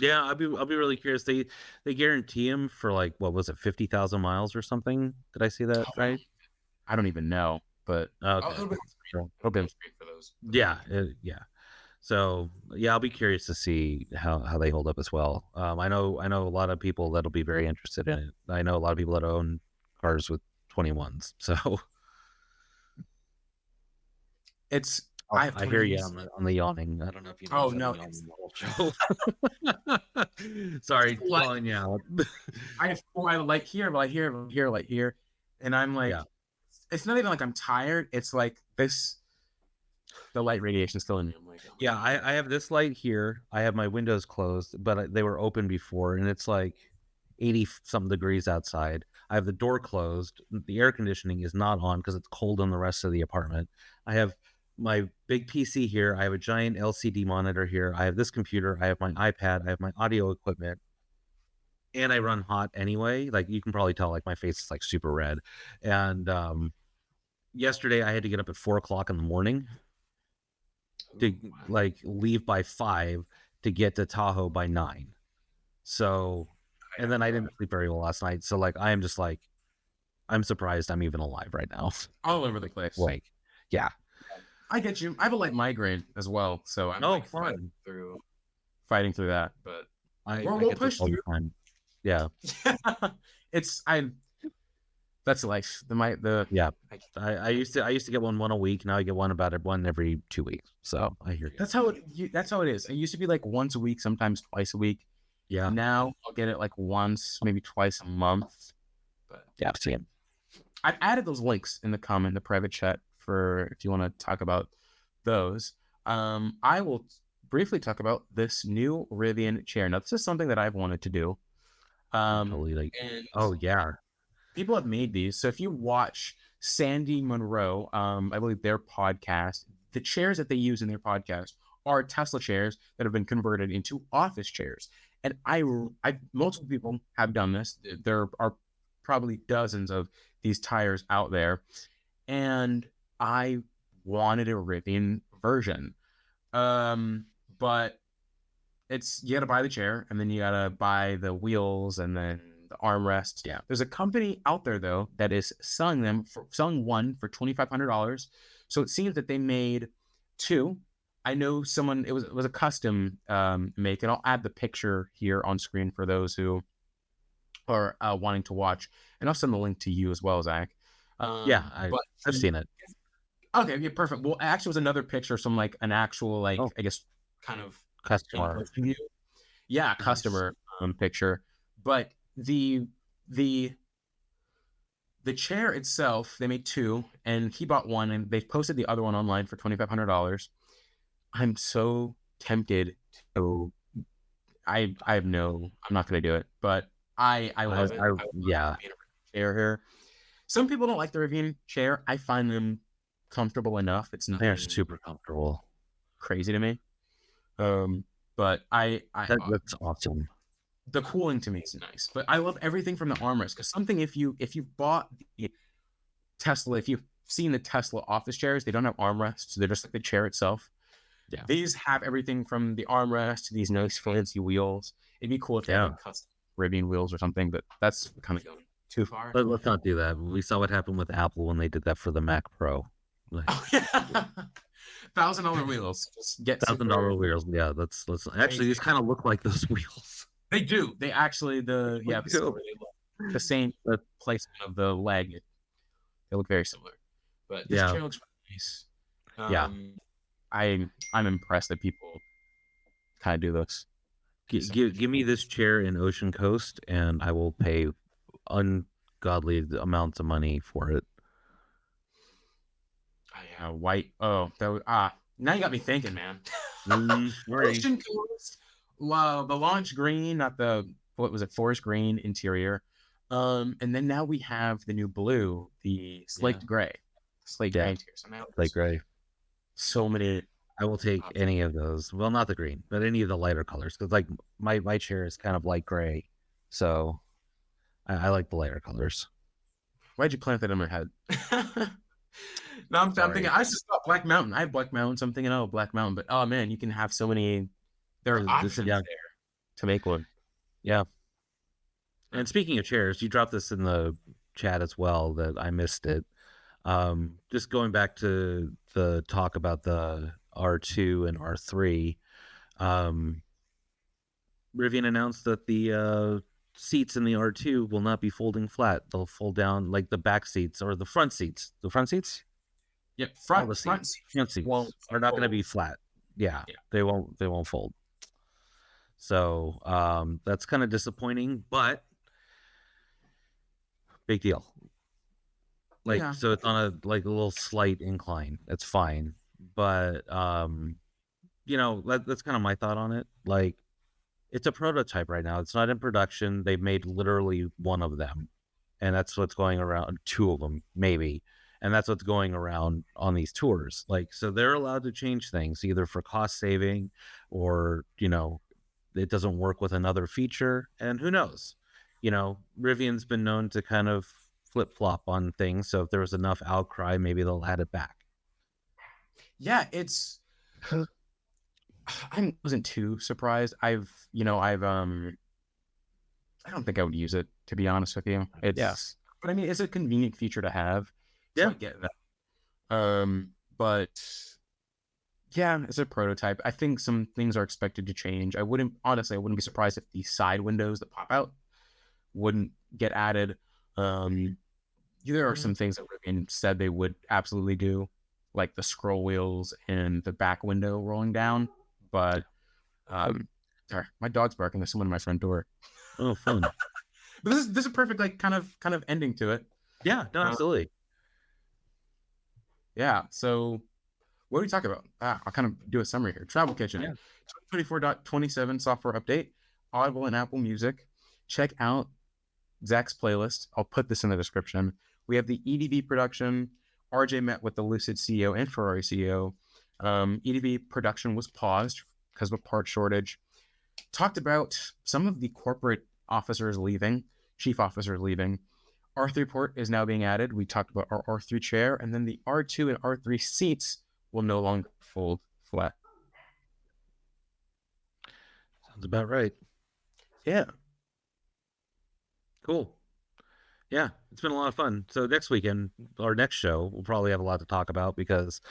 Yeah, I'll be really curious. They guarantee him for like what was it, 50,000 miles or something? Did I see that right? I don't even know, but Okay. it'll be on screen. So, It'll be on screen for those. yeah, yeah. So yeah, I'll be curious to see how they hold up as well. I know a lot of people that'll be very interested in it. I know a lot of people that own cars with 21s. So It's oh, I have I hear you 21s. on the yawning. I don't know if you Oh noticed I've no, been yawning the whole show. Sorry, like calling you out. I have four. I like here, like here, like here, and I'm like, Yeah. it's not even like I'm tired. It's like this. The light radiation still in me. I'm like, oh my Yeah, god. I have this light here. I have my windows closed, but they were open before, and it's like 80 something degrees outside. I have the door closed. The air conditioning is not on because it's cold in the rest of the apartment. I have my big PC here. I have a giant LCD monitor here. I have this computer. I have my iPad. I have my audio equipment, and I run hot anyway. Like you can probably tell, like my face is like super red. And yesterday I had to get up at 4 o'clock in the morning to Ooh, wow. like leave by 5 to get to Tahoe by 9. So, and then I didn't sleep very well last night. So like I am just like I'm surprised I'm even alive right now. All over the place. Like, yeah. I get you. I have a light migraine as well, so I'm Oh, like fun. fighting through that. But I we'll get this push all the through. time. Yeah. It's I. That's life. The Yeah. I, I used to get one a week. Now I get one every 2 weeks. So I hear you. that's how it is. It used to be like once a week, sometimes twice a week. Yeah. Now I'll get it like once, maybe twice a month. But Yeah. Same. I've added those links in the private chat for if you want to talk about those. I will briefly talk about this new Rivian chair. Now, this is something that I've wanted to do. I'm totally like, And oh yeah. people have made these. So if you watch Sandy Monroe, I believe their podcast, the chairs that they use in their podcast are Tesla chairs that have been converted into office chairs. And multiple people have done this. There are probably dozens of these tires out there, and I wanted a Rivian version. But it's you got to buy the chair, and then you got to buy the wheels, and then the armrest. Yeah. There's a company out there though that is selling one for $2,500. So it seems that they made two. I know someone. It was a custom make, and I'll add the picture here on screen for those who are wanting to watch, and I'll send the link to you as well, Zach. Yeah. But I've seen it. okay, yeah, perfect. Well, actually, it was another picture, some like an actual like Oh, I guess kind of customer. in-person view. Yeah, Nice. customer picture. But the the chair itself, they made two, and he bought one, and they've posted the other one online for $2,500. I'm so tempted to. I have no. I'm not gonna do it, but I love it. I love Yeah. being a chair here. Some people don't like the Rivian chair. I find them comfortable enough. It's They're nothing super comfortable. crazy to me. But That's awesome. the cooling to me is nice. But I love everything from the armrest because something if you bought Tesla, if you've seen the Tesla office chairs, they don't have armrests. They're just like the chair itself. Yeah. These have everything from the armrest to these nice fancy wheels. It'd be cool if they had Yeah. like custom Rivian wheels or something, but that's kind of going too far. Let's not do that. We saw what happened with Apple when they did that for the Mac Pro. Like, Oh yeah, $1,000 wheels. Just get $1,000 super wheels. Yeah, let's actually crazy. these kind of look like those wheels. They do. They actually the They do. story, they look the same placement of the leg. They look very similar. But this Yeah. chair looks really nice. Yeah. I'm impressed that people kind of do this. Give me this chair in Ocean Coast, and I will pay ungodly amounts of money for it. White. Oh, that was, now you got me thinking, man. Sorry. Ocean Coast, the launch green, not the what was it, forest green interior. And then now we have the new blue, the slaked gray, slate gray interior. So now Like gray. so many. I will take any of those. Well, not the green, but any of the lighter colors, because like my chair is kind of light gray, so I like the lighter colors. Why'd you plant that in my head? No, I'm thinking. I just thought Black Mountain. I have Black Mountain. So I'm thinking, oh, Black Mountain. But oh man, you can have so many. There are options there to make one. Yeah. And speaking of chairs, you dropped this in the chat as well that I missed it. Just going back to the talk about the R2 and R3, Rivian announced that the seats in the R2 will not be folding flat. They'll fold down like the back seats or the front seats. The front seats? Yep, front seats are not going to be flat. Yeah, they won't fold. So that's kind of disappointing, but big deal. Like so it's on a little slight incline. It's fine. But that's kind of my thought on it. Like it's a prototype right now. It's not in production. They've made literally one of them. And that's what's going around, two of them, maybe. And that's what's going around on these tours. Like, so they're allowed to change things either for cost saving or, it doesn't work with another feature. And who knows? Rivian's been known to kind of flip flop on things. So if there was enough outcry, maybe they'll add it back. Yeah, I wasn't too surprised. I don't think I would use it, to be honest with you. But I mean, it's a convenient feature to have. So I get that. But yeah, it's a prototype. I think some things are expected to change. I wouldn't be surprised if the side windows that pop out wouldn't get added. There are some things that Rivian said they would absolutely do, like the scroll wheels and the back window rolling down. But sorry, my dog's barking. There's someone at my front door. Oh, fun! But this is a perfect like kind of ending to it. Yeah, no, absolutely. Yeah. So, what are we talking about? I'll kind of do a summary here. Travel Kitchen, 2024.27 software update, Audible and Apple Music. Check out Zak's playlist. I'll put this in the description. We have the EDV production. RJ met with the Lucid CEO and Ferrari CEO. EDV production was paused because of a part shortage. Talked about some of the corporate officers leaving, chief officers leaving. R3 port is now being added. We talked about our R3 chair, and then the R2 and R3 seats will no longer fold flat. Sounds about right. Yeah. Cool. Yeah, it's been a lot of fun. So next weekend, our next show, we'll probably have a lot to talk about because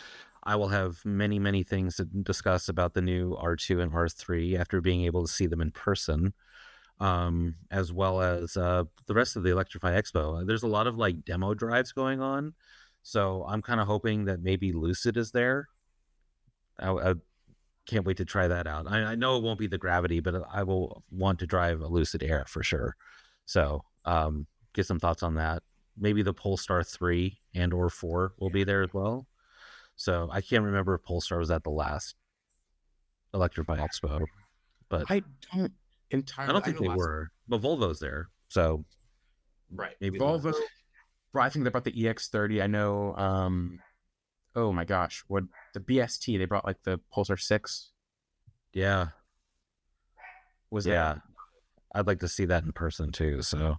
I will have many, many things to discuss about the new R2 and R3 after being able to see them in person, as well as the rest of the Electrify Expo. There's a lot of like demo drives going on. So I'm kind of hoping that maybe Lucid is there. I can't wait to try that out. I know it won't be the Gravity, but I will want to drive a Lucid Air for sure. So get some thoughts on that. Maybe the Polestar 3 and or 4 will be there as well. So I can't remember if Polestar was at the last Electrify Expo, but I don't think they were. But Volvo's there, so maybe Volvo. I think they brought the EX30. I know. Oh my gosh, what the BST? They brought like the Pulsar 6. Yeah. I'd like to see that in person too. So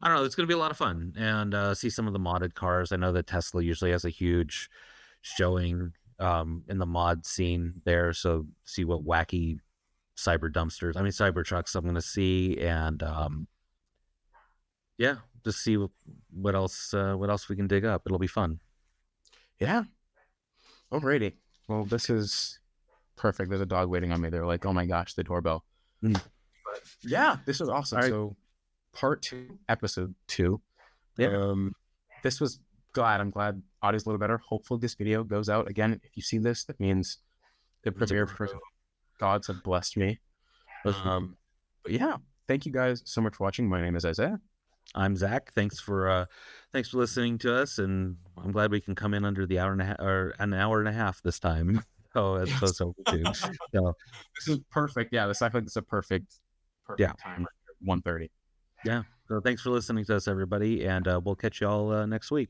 I don't know. It's going to be a lot of fun and see some of the modded cars. I know that Tesla usually has a huge showing in the mod scene there. So see what wacky cyber dumpsters, I mean, cyber trucks I'm going to see. And yeah, just see what else we can dig up. It'll be fun. Yeah. Alrighty. Well, this is perfect. There's a dog waiting on me. They're like, oh my gosh, the doorbell. Mm. Yeah, this was awesome. All right. So part 2, episode 2. Yeah. This was glad. I'm glad audio's a little better. Hopefully this video goes out. Again, if you see this, that means the premiere for gods have blessed me. But yeah, thank you guys so much for watching. My name is Isaiah. I'm Zach. Thanks for listening to us, and I'm glad we can come in under the hour and a half or an hour and a half this time. Oh, as opposed to over 2. So This is perfect. Yeah, this I feel like this is a perfect yeah, time. 1:30. yeah. So thanks for listening to us, everybody, and we'll catch you all next week.